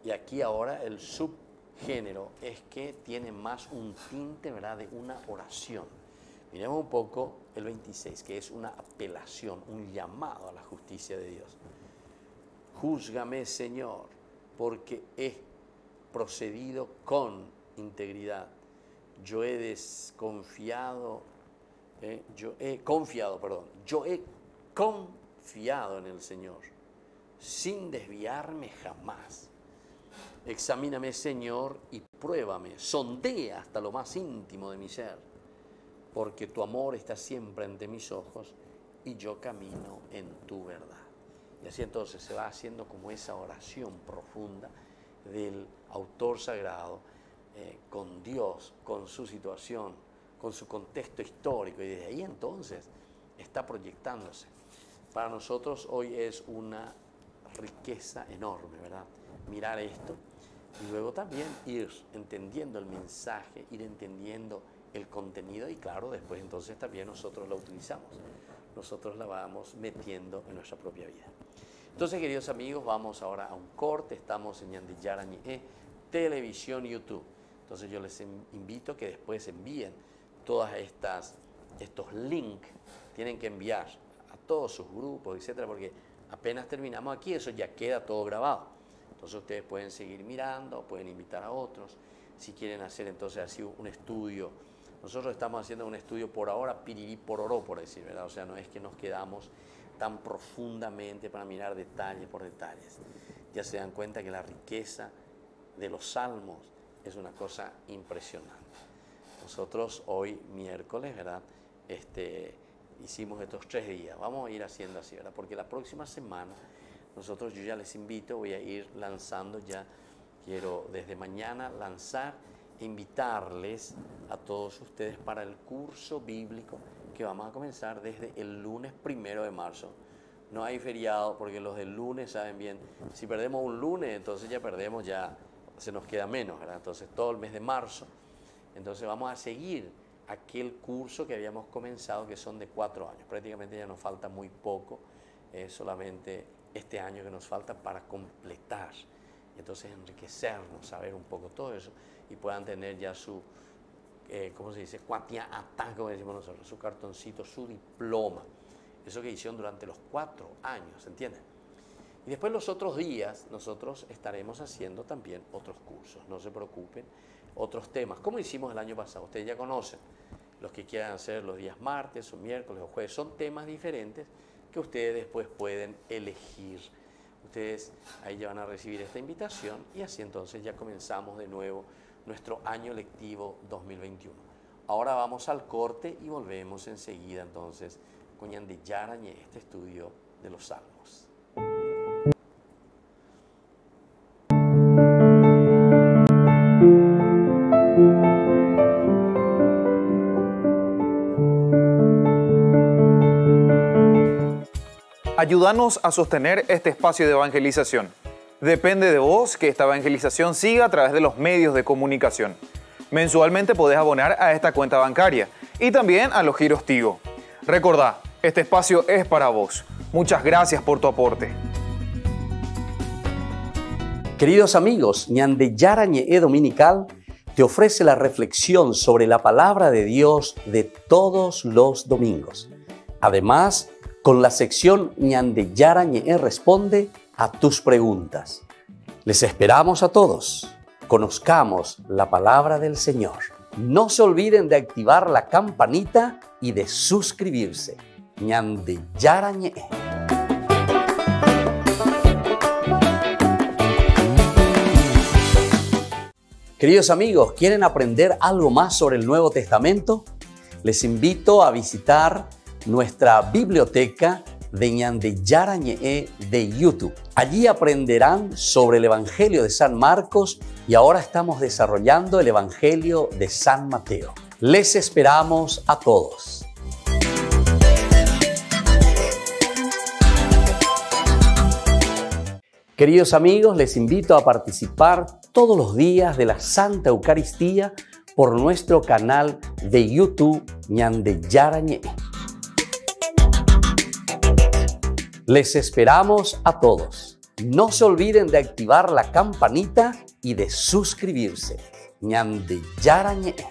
Y aquí ahora el subgénero es que tiene más un tinte, ¿verdad?, de una oración. Miremos un poco el 26, que es una apelación, un llamado a la justicia de Dios. Júzgame, Señor, porque he procedido con integridad. Yo he confiado en el Señor, sin desviarme jamás. Examíname, Señor, y pruébame, sondea hasta lo más íntimo de mi ser, porque tu amor está siempre ante mis ojos y yo camino en tu verdad. Y así entonces se va haciendo como esa oración profunda del autor sagrado con Dios, con su situación, con su contexto histórico, y desde ahí entonces está proyectándose. Para nosotros hoy es una riqueza enorme, ¿verdad? Mirar esto y luego también ir entendiendo el mensaje, ir entendiendo el contenido y claro, después entonces también nosotros la utilizamos, nosotros la vamos metiendo en nuestra propia vida. Entonces, queridos amigos, vamos ahora a un corte, estamos en Ñande Yarañe, televisión, YouTube. Entonces yo les invito a que después envíen todas estos links, tienen que enviar a todos sus grupos, etcétera, porque apenas terminamos aquí, eso ya queda todo grabado. Entonces ustedes pueden seguir mirando, pueden invitar a otros, si quieren hacer entonces así un estudio. Nosotros estamos haciendo un estudio por ahora, pirirí por oró, por decir, ¿verdad? O sea, no es que nos quedamos tan profundamente para mirar detalle por detalles. Ya se dan cuenta que la riqueza de los salmos es una cosa impresionante. Nosotros hoy, miércoles, ¿verdad? Hicimos estos 3 días. Vamos a ir haciendo así, ¿verdad? Porque la próxima semana, yo ya les invito, voy a ir lanzando ya, quiero desde mañana lanzar, invitarles a todos ustedes para el curso bíblico que vamos a comenzar desde el lunes 1 de marzo. No hay feriado porque los del lunes saben bien, si perdemos un lunes, entonces ya perdemos, ya se nos queda menos, ¿verdad? Entonces todo el mes de marzo, entonces vamos a seguir aquel curso que habíamos comenzado, que son de 4 años. Prácticamente ya nos falta muy poco, solamente este año que nos falta para completar. Entonces enriquecernos, saber un poco todo eso y puedan tener ya su, ¿cómo se dice? Cuatia atá, como decimos nosotros, su cartoncito, su diploma. Eso que hicieron durante los 4 años, ¿entienden? Y después los otros días nosotros estaremos haciendo también otros cursos, no se preocupen, otros temas, como hicimos el año pasado. Ustedes ya conocen, los que quieran hacer los días martes o miércoles o jueves, son temas diferentes que ustedes después pueden elegir. Ustedes ahí ya van a recibir esta invitación y así entonces ya comenzamos de nuevo nuestro año lectivo 2021. Ahora vamos al corte y volvemos enseguida entonces con Ñande Yarañe, este estudio de los Salmos. Ayúdanos a sostener este espacio de evangelización. Depende de vos que esta evangelización siga a través de los medios de comunicación. Mensualmente podés abonar a esta cuenta bancaria y también a los giros Tigo. Recordá, este espacio es para vos. Muchas gracias por tu aporte. Queridos amigos, Ñande Yarañe Dominical te ofrece la reflexión sobre la palabra de Dios de todos los domingos. Además, con la sección Ñande Yara Ñe'e responde a tus preguntas. Les esperamos a todos. Conozcamos la palabra del Señor. No se olviden de activar la campanita y de suscribirse. Ñande Yara Ñe'e. Queridos amigos, ¿quieren aprender algo más sobre el Nuevo Testamento? Les invito a visitar nuestra biblioteca de Ñande Yara Ñe'e de YouTube. Allí aprenderán sobre el Evangelio de San Marcos y ahora estamos desarrollando el Evangelio de San Mateo. Les esperamos a todos. Queridos amigos, les invito a participar todos los días de la Santa Eucaristía por nuestro canal de YouTube Ñande Yara Ñe'e. Les esperamos a todos. No se olviden de activar la campanita y de suscribirse. Ñande Yara Ñe'e.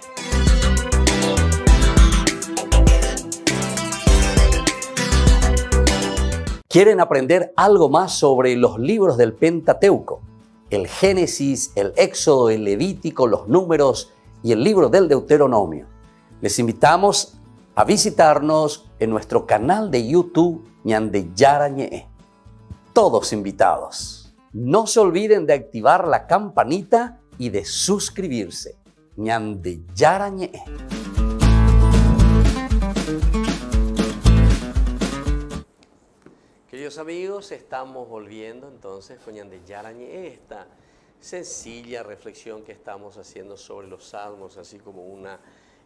¿Quieren aprender algo más sobre los libros del Pentateuco? El Génesis, el Éxodo, el Levítico, los Números y el libro del Deuteronomio. Les invitamos a visitarnos en nuestro canal de YouTube Ñande Yara Ñe'e. Todos invitados. No se olviden de activar la campanita y de suscribirse. Ñande Yara Ñe'e. Queridos amigos, estamos volviendo entonces con Ñande Yara Ñe'e, esta sencilla reflexión que estamos haciendo sobre los salmos, así como una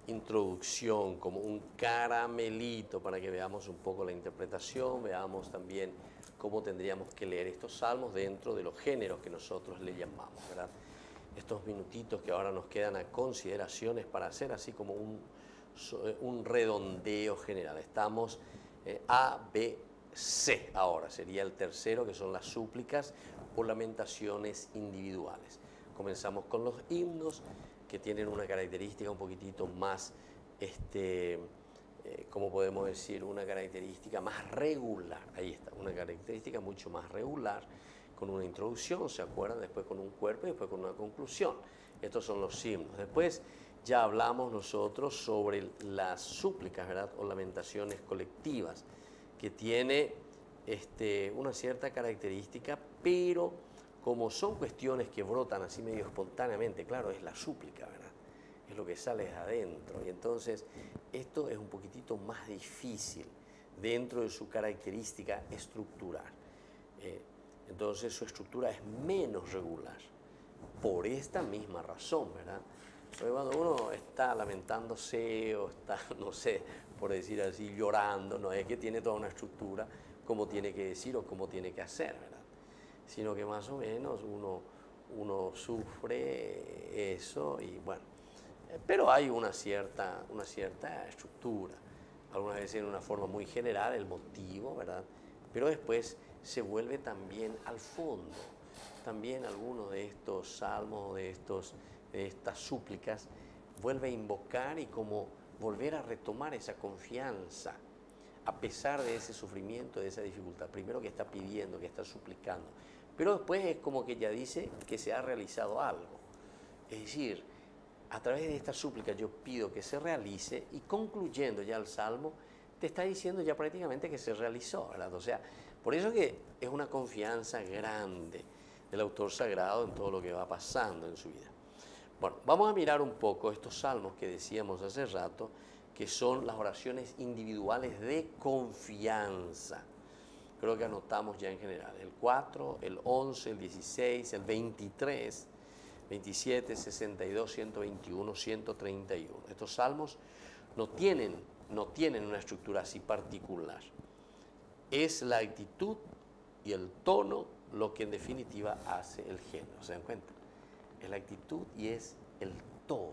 introducción, como un caramelito para que veamos un poco la interpretación, veamos también cómo tendríamos que leer estos salmos dentro de los géneros que nosotros le llamamos, ¿verdad? Estos minutitos que ahora nos quedan a consideraciones para hacer así como un redondeo general. Estamos A, B, C ahora, sería el tercero, que son las súplicas o lamentaciones individuales. Comenzamos con los himnos, que tienen una característica un poquitito más, ¿cómo podemos decir? Una característica más regular. Ahí está, una característica mucho más regular, con una introducción, ¿se acuerdan? Después con un cuerpo y después con una conclusión. Estos son los himnos. Después ya hablamos nosotros sobre las súplicas, ¿verdad? O lamentaciones colectivas, que tiene una cierta característica, pero como son cuestiones que brotan así medio espontáneamente, claro, es la súplica, ¿verdad? Es lo que sale de adentro. Y entonces esto es un poquitito más difícil dentro de su característica estructural. Entonces su estructura es menos regular, por esta misma razón, ¿verdad? Porque cuando uno está lamentándose o está, no sé, por decir así, llorando, no es que tiene toda una estructura como tiene que decir o como tiene que hacer, ¿verdad? Sino que más o menos uno sufre eso y bueno, pero hay una cierta estructura, algunas veces en una forma muy general, el motivo, ¿verdad? Pero después se vuelve también al fondo, también alguno de estos salmos, de estas súplicas, vuelve a invocar y como volver a retomar esa confianza, a pesar de ese sufrimiento, de esa dificultad. Primero que está pidiendo, que está suplicando, pero después es como que ya dice que se ha realizado algo. Es decir, a través de esta súplica yo pido que se realice y concluyendo ya el salmo, te está diciendo ya prácticamente que se realizó, ¿verdad? O sea, por eso que es una confianza grande del autor sagrado en todo lo que va pasando en su vida. Bueno, vamos a mirar un poco estos salmos que decíamos hace rato, que son las oraciones individuales de confianza. Creo que anotamos ya en general el 4, el 11, el 16, el 23, 27, 62, 121, 131. Estos salmos no tienen una estructura así particular. Es la actitud y el tono lo que en definitiva hace el género. ¿Se dan cuenta? Es la actitud y es el tono,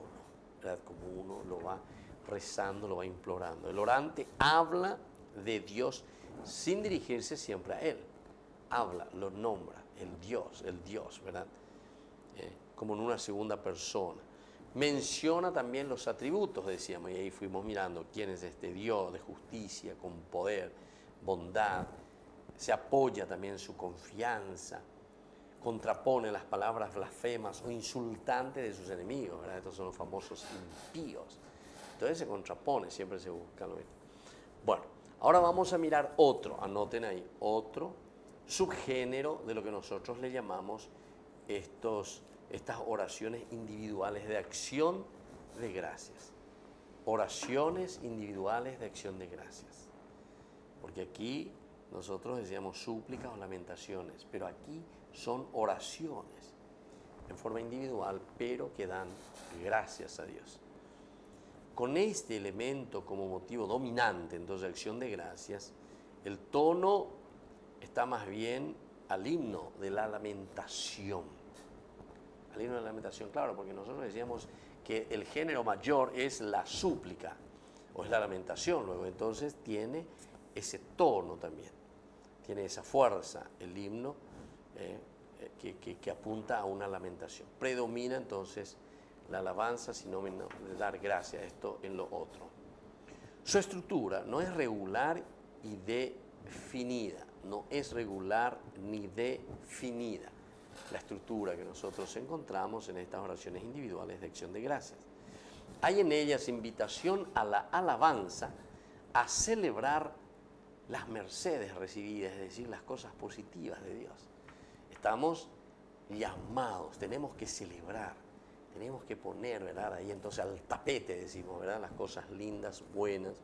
¿verdad? Como uno lo va rezando, lo va implorando. El orante habla de Dios sin dirigirse siempre a Él. Habla, lo nombra, el Dios, ¿verdad? Como en una segunda persona. Menciona también los atributos, decíamos, y ahí fuimos mirando quién es este Dios de justicia, con poder, bondad. Se apoya también su confianza, contrapone las palabras blasfemas o insultantes de sus enemigos, ¿verdad? Estos son los famosos impíos. Entonces se contrapone, siempre se busca lo mismo. Bueno, ahora vamos a mirar otro, anoten ahí, otro subgénero de lo que nosotros le llamamos estas oraciones individuales de acción de gracias. Oraciones individuales de acción de gracias. Porque aquí nosotros decíamos súplicas o lamentaciones, pero aquí son oraciones en forma individual, pero que dan gracias a Dios. Con este elemento como motivo dominante, entonces, de acción de gracias, el tono está más bien al himno de la lamentación. Al himno de la lamentación, claro, porque nosotros decíamos que el género mayor es la súplica, o es la lamentación, luego entonces tiene ese tono también, tiene esa fuerza, el himno que apunta a una lamentación. Predomina entonces la alabanza, sinónimo de dar gracias a esto en lo otro. Su estructura no es regular y definida, no es regular ni definida la estructura que nosotros encontramos en estas oraciones individuales de acción de gracias. Hay en ellas invitación a la alabanza, a celebrar las mercedes recibidas, es decir, las cosas positivas de Dios. Estamos llamados, tenemos que celebrar, tenemos que poner, ¿verdad?, ahí entonces al tapete, decimos, ¿verdad?, las cosas lindas, buenas.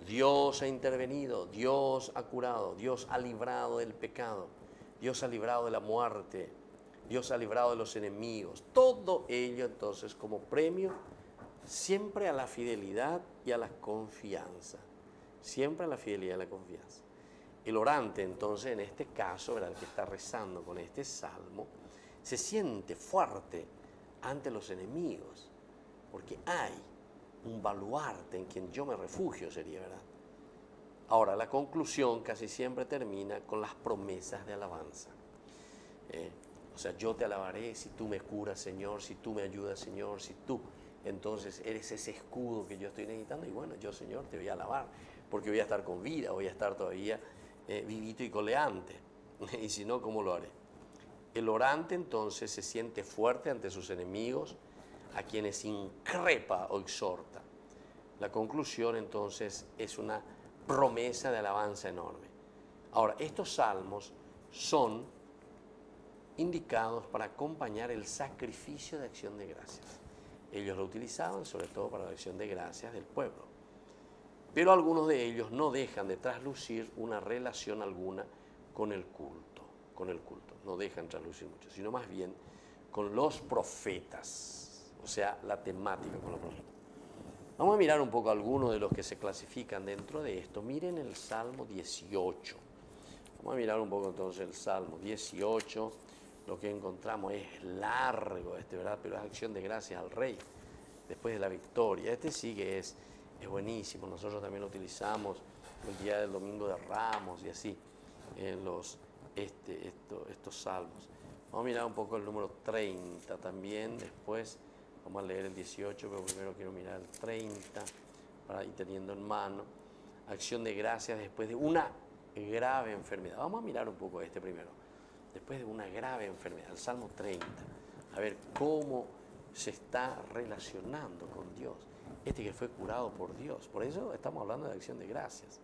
Dios ha intervenido, Dios ha curado, Dios ha librado del pecado, Dios ha librado de la muerte, Dios ha librado de los enemigos. Todo ello entonces como premio siempre a la fidelidad y a la confianza. Siempre a la fidelidad y a la confianza. El orante entonces en este caso, ¿verdad?, el que está rezando con este salmo, se siente fuerte ante los enemigos, porque hay un baluarte en quien yo me refugio, sería, ¿verdad? Ahora, la conclusión casi siempre termina con las promesas de alabanza. O sea, yo te alabaré si tú me curas, Señor, si tú me ayudas, Señor, si tú, entonces eres ese escudo que yo estoy necesitando. Y bueno, yo, Señor, te voy a alabar, porque voy a estar con vida, voy a estar todavía vivito y coleante. Y si no, ¿cómo lo haré? El orante entonces se siente fuerte ante sus enemigos, a quienes increpa o exhorta. La conclusión entonces es una promesa de alabanza enorme. Ahora, estos salmos son indicados para acompañar el sacrificio de acción de gracias. Ellos lo utilizaban sobre todo para la acción de gracias del pueblo. Pero algunos de ellos no dejan de traslucir una relación alguna con el culto, no dejan traslucir mucho, sino más bien con los profetas, o sea, la temática con los profetas. Vamos a mirar un poco algunos de los que se clasifican dentro de esto. Miren el Salmo 18. Vamos a mirar un poco entonces el Salmo 18. Lo que encontramos es largo, ¿verdad? Pero es acción de gracias al Rey después de la victoria. Este sí que es buenísimo. Nosotros también lo utilizamos el día del Domingo de Ramos y así en estos salmos. Vamos a mirar un poco el número 30 también. Después vamos a leer el 18, pero primero quiero mirar el 30 para ir teniendo en mano. Acción de gracias después de una grave enfermedad. Vamos a mirar un poco este primero. Después de una grave enfermedad, el Salmo 30. A ver cómo se está relacionando con Dios. Este que fue curado por Dios. Por eso estamos hablando de acción de gracias.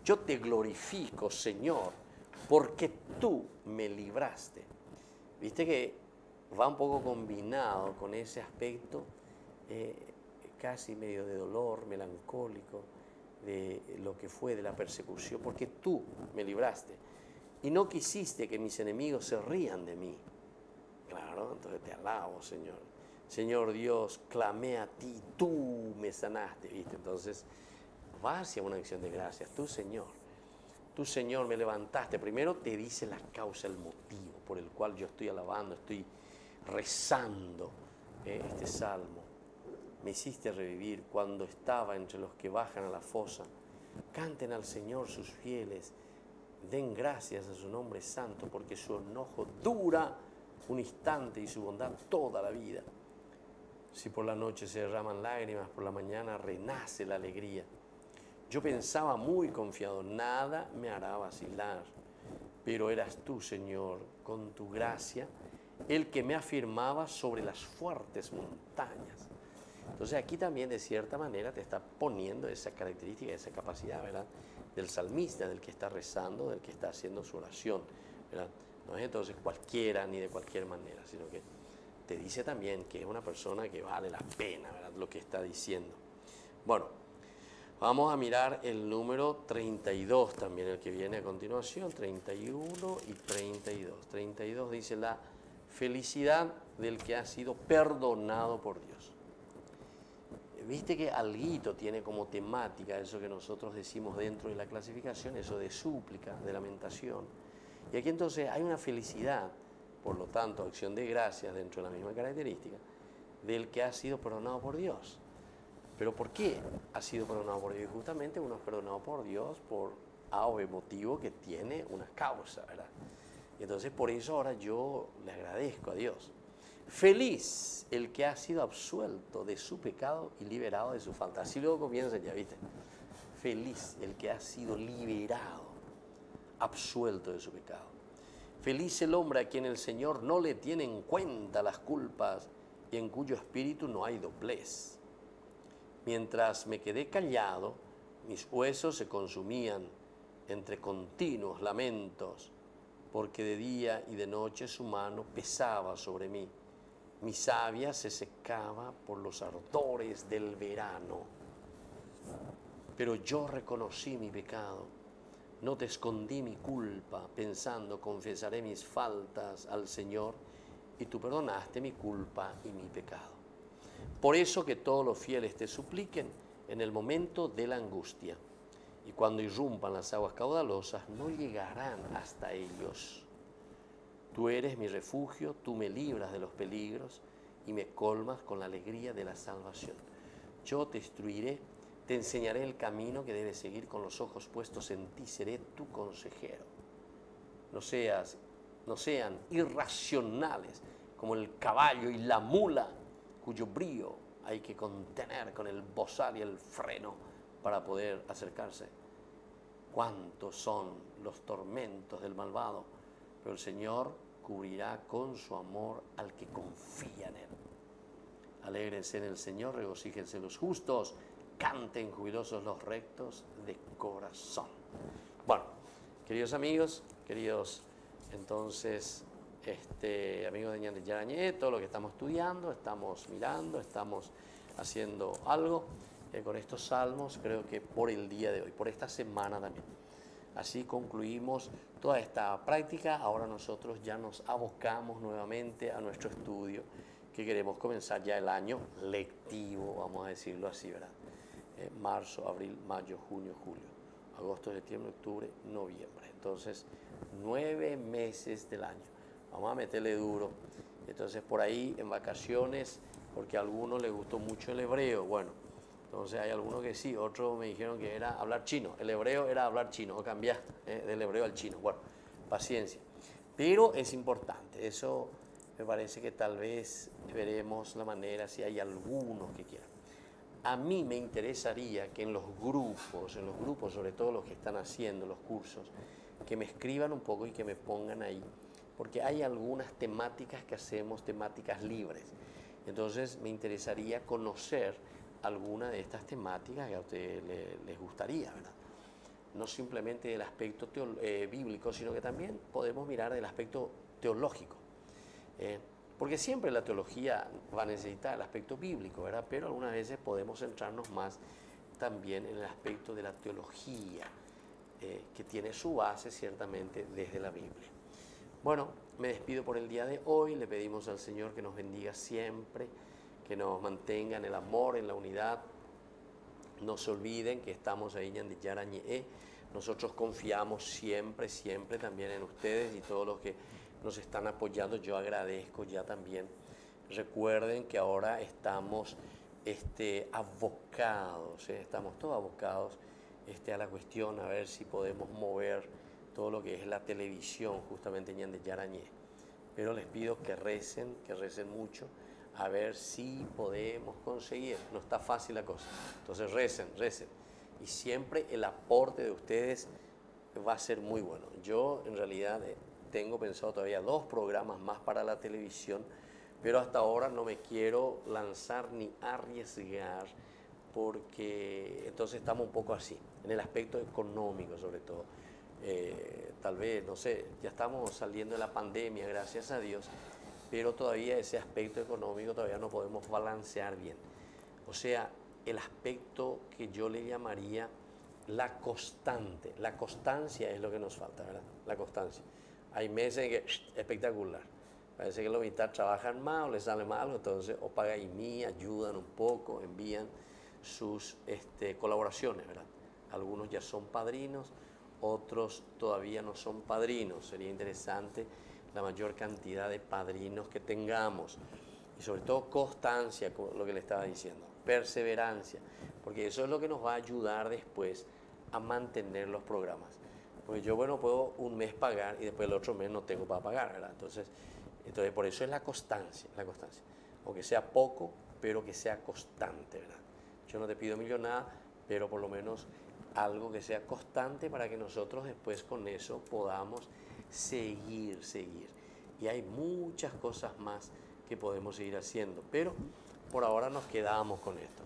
Yo te glorifico, Señor, porque tú me libraste. Viste que va un poco combinado con ese aspecto casi medio de dolor, melancólico, de lo que fue de la persecución, porque tú me libraste y no quisiste que mis enemigos se rían de mí. Claro, entonces te alabo, Señor. Señor Dios, clamé a ti, tú me sanaste, ¿viste? Entonces va hacia una acción de gracias. Tú, Señor, me levantaste. Primero te dice la causa, el motivo por el cual yo estoy alabando, estoy rezando este salmo. Me hiciste revivir cuando estaba entre los que bajan a la fosa. Canten al Señor sus fieles, den gracias a su nombre santo, porque su enojo dura un instante y su bondad toda la vida. Si por la noche se derraman lágrimas, por la mañana renace la alegría. Yo pensaba muy confiado, nada me hará vacilar, pero eras tú, Señor, con tu gracia, el que me afirmaba sobre las fuertes montañas. Entonces aquí también de cierta manera te está poniendo esa característica, esa capacidad, ¿verdad?, del salmista, del que está rezando, del que está haciendo su oración, ¿verdad? No es entonces cualquiera ni de cualquier manera, sino que te dice también que es una persona que vale la pena, ¿verdad?, lo que está diciendo. Bueno, vamos a mirar el número 32 también, el que viene a continuación, 31 y 32. 32 dice la felicidad del que ha sido perdonado por Dios. Viste que alguito tiene como temática eso que nosotros decimos dentro de la clasificación, eso de súplica, de lamentación. Y aquí entonces hay una felicidad, por lo tanto, acción de gracias dentro de la misma característica, del que ha sido perdonado por Dios. ¿Pero por qué ha sido perdonado por Dios? Y justamente uno es perdonado por Dios por A o B motivo que tiene una causa, ¿verdad? Y entonces por eso ahora yo le agradezco a Dios. Feliz el que ha sido absuelto de su pecado y liberado de su falta. Así luego comienza ya, ¿viste? Feliz el que ha sido liberado, absuelto de su pecado. Feliz el hombre a quien el Señor no le tiene en cuenta las culpas y en cuyo espíritu no hay doblez. Mientras me quedé callado, mis huesos se consumían entre continuos lamentos, porque de día y de noche su mano pesaba sobre mí. Mi savia se secaba por los ardores del verano. Pero yo reconocí mi pecado, no te escondí mi culpa, pensando confesaré mis faltas al Señor, y tú perdonaste mi culpa y mi pecado. Por eso que todos los fieles te supliquen en el momento de la angustia, y cuando irrumpan las aguas caudalosas no llegarán hasta ellos. Tú eres mi refugio, tú me libras de los peligros y me colmas con la alegría de la salvación. Yo te instruiré, te enseñaré el camino que debes seguir con los ojos puestos en ti, seré tu consejero. No sean irracionales como el caballo y la mula, cuyo brío hay que contener con el bozal y el freno para poder acercarse. Cuántos son los tormentos del malvado, pero el Señor cubrirá con su amor al que confía en Él. Alégrense en el Señor, regocíjense los justos, canten jubilosos los rectos de corazón. Bueno, queridos amigos, queridos entonces amigos de Ñan de Yarañé, todo lo que estamos estudiando, estamos mirando, estamos haciendo algo con estos salmos, creo que por el día de hoy, por esta semana también. Así concluimos toda esta práctica. Ahora nosotros ya nos abocamos nuevamente a nuestro estudio, que queremos comenzar ya el año lectivo, vamos a decirlo así, ¿verdad? Marzo, abril, mayo, junio, julio, agosto, septiembre, octubre, noviembre. Entonces, 9 meses del año. Vamos a meterle duro. Entonces, por ahí en vacaciones, porque a algunos les gustó mucho el hebreo, bueno, entonces hay algunos que sí, otros me dijeron que era hablar chino. El hebreo era hablar chino, o cambiar del hebreo al chino. Bueno, paciencia. Pero es importante, eso me parece que tal vez veremos la manera si hay algunos que quieran. A mí me interesaría que en los grupos, sobre todo los que están haciendo los cursos, que me escriban un poco y que me pongan ahí, porque hay algunas temáticas que hacemos, temáticas libres. Entonces me interesaría conocer alguna de estas temáticas que a ustedes les gustaría, ¿verdad? No simplemente del aspecto bíblico, sino que también podemos mirar del aspecto teológico. Porque siempre la teología va a necesitar el aspecto bíblico, ¿verdad? Pero algunas veces podemos centrarnos más también en el aspecto de la teología, que tiene su base ciertamente desde la Biblia. Bueno, me despido por el día de hoy, le pedimos al Señor que nos bendiga siempre, que nos mantenga en el amor, en la unidad. No se olviden que estamos ahí en Yarañé. Nosotros confiamos siempre, siempre también en ustedes y todos los que nos están apoyando. Yo agradezco ya también. Recuerden que ahora estamos abocados, estamos todos abocados a la cuestión, a ver si podemos mover todo lo que es la televisión justamente en Yarañé. Pero les pido que recen mucho. a ver si podemos conseguir. No está fácil la cosa. Entonces recen, recen. Y siempre el aporte de ustedes va a ser muy bueno. Yo en realidad tengo pensado todavía 2 programas más para la televisión, pero hasta ahora no me quiero lanzar ni arriesgar, porque entonces estamos un poco así, en el aspecto económico sobre todo. Tal vez, no sé, ya estamos saliendo de la pandemia, gracias a Dios, pero todavía ese aspecto económico todavía no podemos balancear bien. O sea, el aspecto que yo le llamaría la constante. La constancia es lo que nos falta, ¿verdad? La constancia. Hay meses que espectacular. Parece que los mitad trabajan más o les sale mal, entonces o pagan y mí, ayudan un poco, envían sus colaboraciones, ¿verdad? Algunos ya son padrinos, otros todavía no son padrinos. Sería interesante la mayor cantidad de padrinos que tengamos. Y sobre todo constancia, como lo que le estaba diciendo, perseverancia, porque eso es lo que nos va a ayudar después a mantener los programas. Porque yo, bueno, puedo un mes pagar y después el otro mes no tengo para pagar, ¿verdad? Entonces por eso es la constancia, aunque sea poco, pero que sea constante, ¿verdad? Yo no te pido millonada, pero por lo menos algo que sea constante para que nosotros después con eso podamos seguir. Y hay muchas cosas más que podemos seguir haciendo, pero por ahora nos quedamos con esto.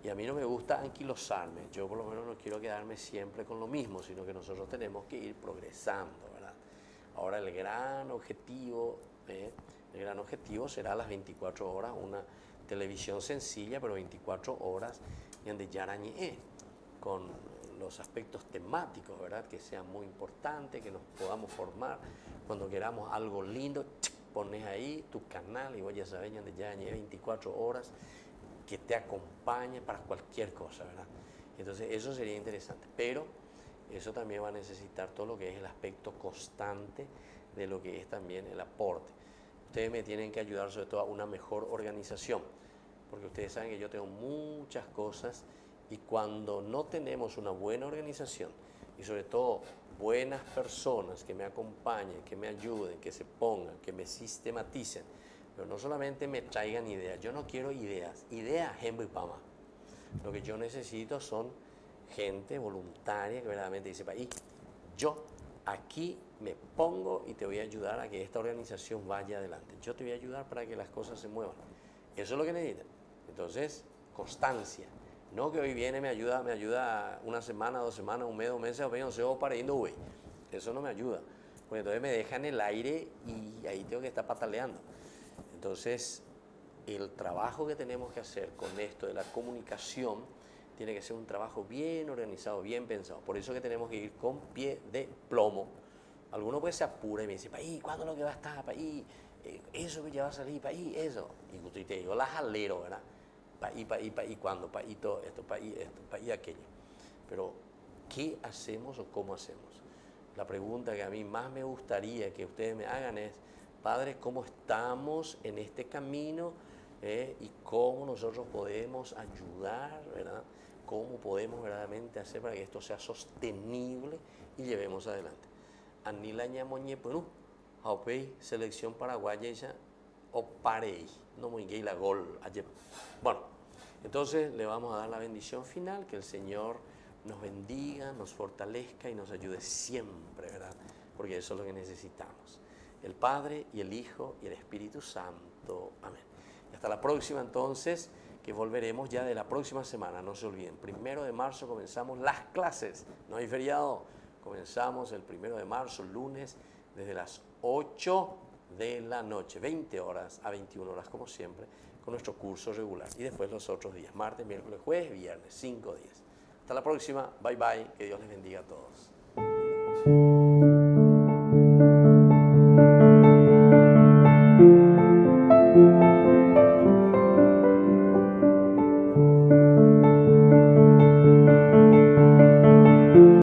Y a mí no me gusta anquilosarme, yo por lo menos no quiero quedarme siempre con lo mismo, sino que nosotros tenemos que ir progresando, ¿verdad? Ahora el gran objetivo será a las 24 horas, una televisión sencilla, pero 24 horas de Yarañé, con los aspectos temáticos, ¿verdad? Que sean muy importantes, que nos podamos formar. Cuando queramos algo lindo, pones ahí tu canal y voy a saber de Yarañé 24 horas, que te acompañe para cualquier cosa, ¿verdad? Entonces eso sería interesante, pero eso también va a necesitar todo lo que es el aspecto constante de lo que es también el aporte. Ustedes me tienen que ayudar sobre todo a una mejor organización, porque ustedes saben que yo tengo muchas cosas y cuando no tenemos una buena organización y sobre todo buenas personas que me acompañen, que me ayuden, que se pongan, que me sistematicen, pero no solamente me traigan ideas. Yo no quiero ideas, Jembo y Pama. Lo que yo necesito son gente voluntaria que verdaderamente dice, yo aquí me pongo y te voy a ayudar a que esta organización vaya adelante. Yo te voy a ayudar para que las cosas se muevan. Eso es lo que necesitan. Entonces, constancia. No que hoy viene, me ayuda una semana, 2 semanas, un mes, 2 meses, no sé, para ir, güey. Eso no me ayuda. Porque entonces me dejan en el aire y ahí tengo que estar pataleando. Entonces, el trabajo que tenemos que hacer con esto de la comunicación tiene que ser un trabajo bien organizado, bien pensado. Por eso que tenemos que ir con pie de plomo. Alguno pues se apura y me dice, ¿cuándo es lo que va a estar? Eso que ya va a salir, eso. Y te digo, la jalero, ¿verdad? ¿Cuándo? Todo esto, esto, aquello. Pero, ¿qué hacemos o cómo hacemos? La pregunta que a mí más me gustaría que ustedes me hagan es, Padre, ¿cómo estamos en este camino? Y cómo nosotros podemos ayudar, ¿verdad? Cómo podemos verdaderamente hacer para que esto sea sostenible y llevemos adelante. Anila ñamoñe Perú, Haupei, selección paraguaya ella, o parei, no muy gay la gol. Bueno, entonces le vamos a dar la bendición final, que el Señor nos bendiga, nos fortalezca y nos ayude siempre, ¿verdad? Porque eso es lo que necesitamos. El Padre y el Hijo y el Espíritu Santo. Amén. Y hasta la próxima entonces, que volveremos ya de la próxima semana, no se olviden. 1 de marzo comenzamos las clases, no hay feriado. Comenzamos el 1 de marzo, lunes, desde las 8 de la noche, 20 horas a 21 horas, como siempre, con nuestro curso regular. Y después los otros días, martes, miércoles, jueves, viernes, 5 días. Hasta la próxima, bye bye, que Dios les bendiga a todos.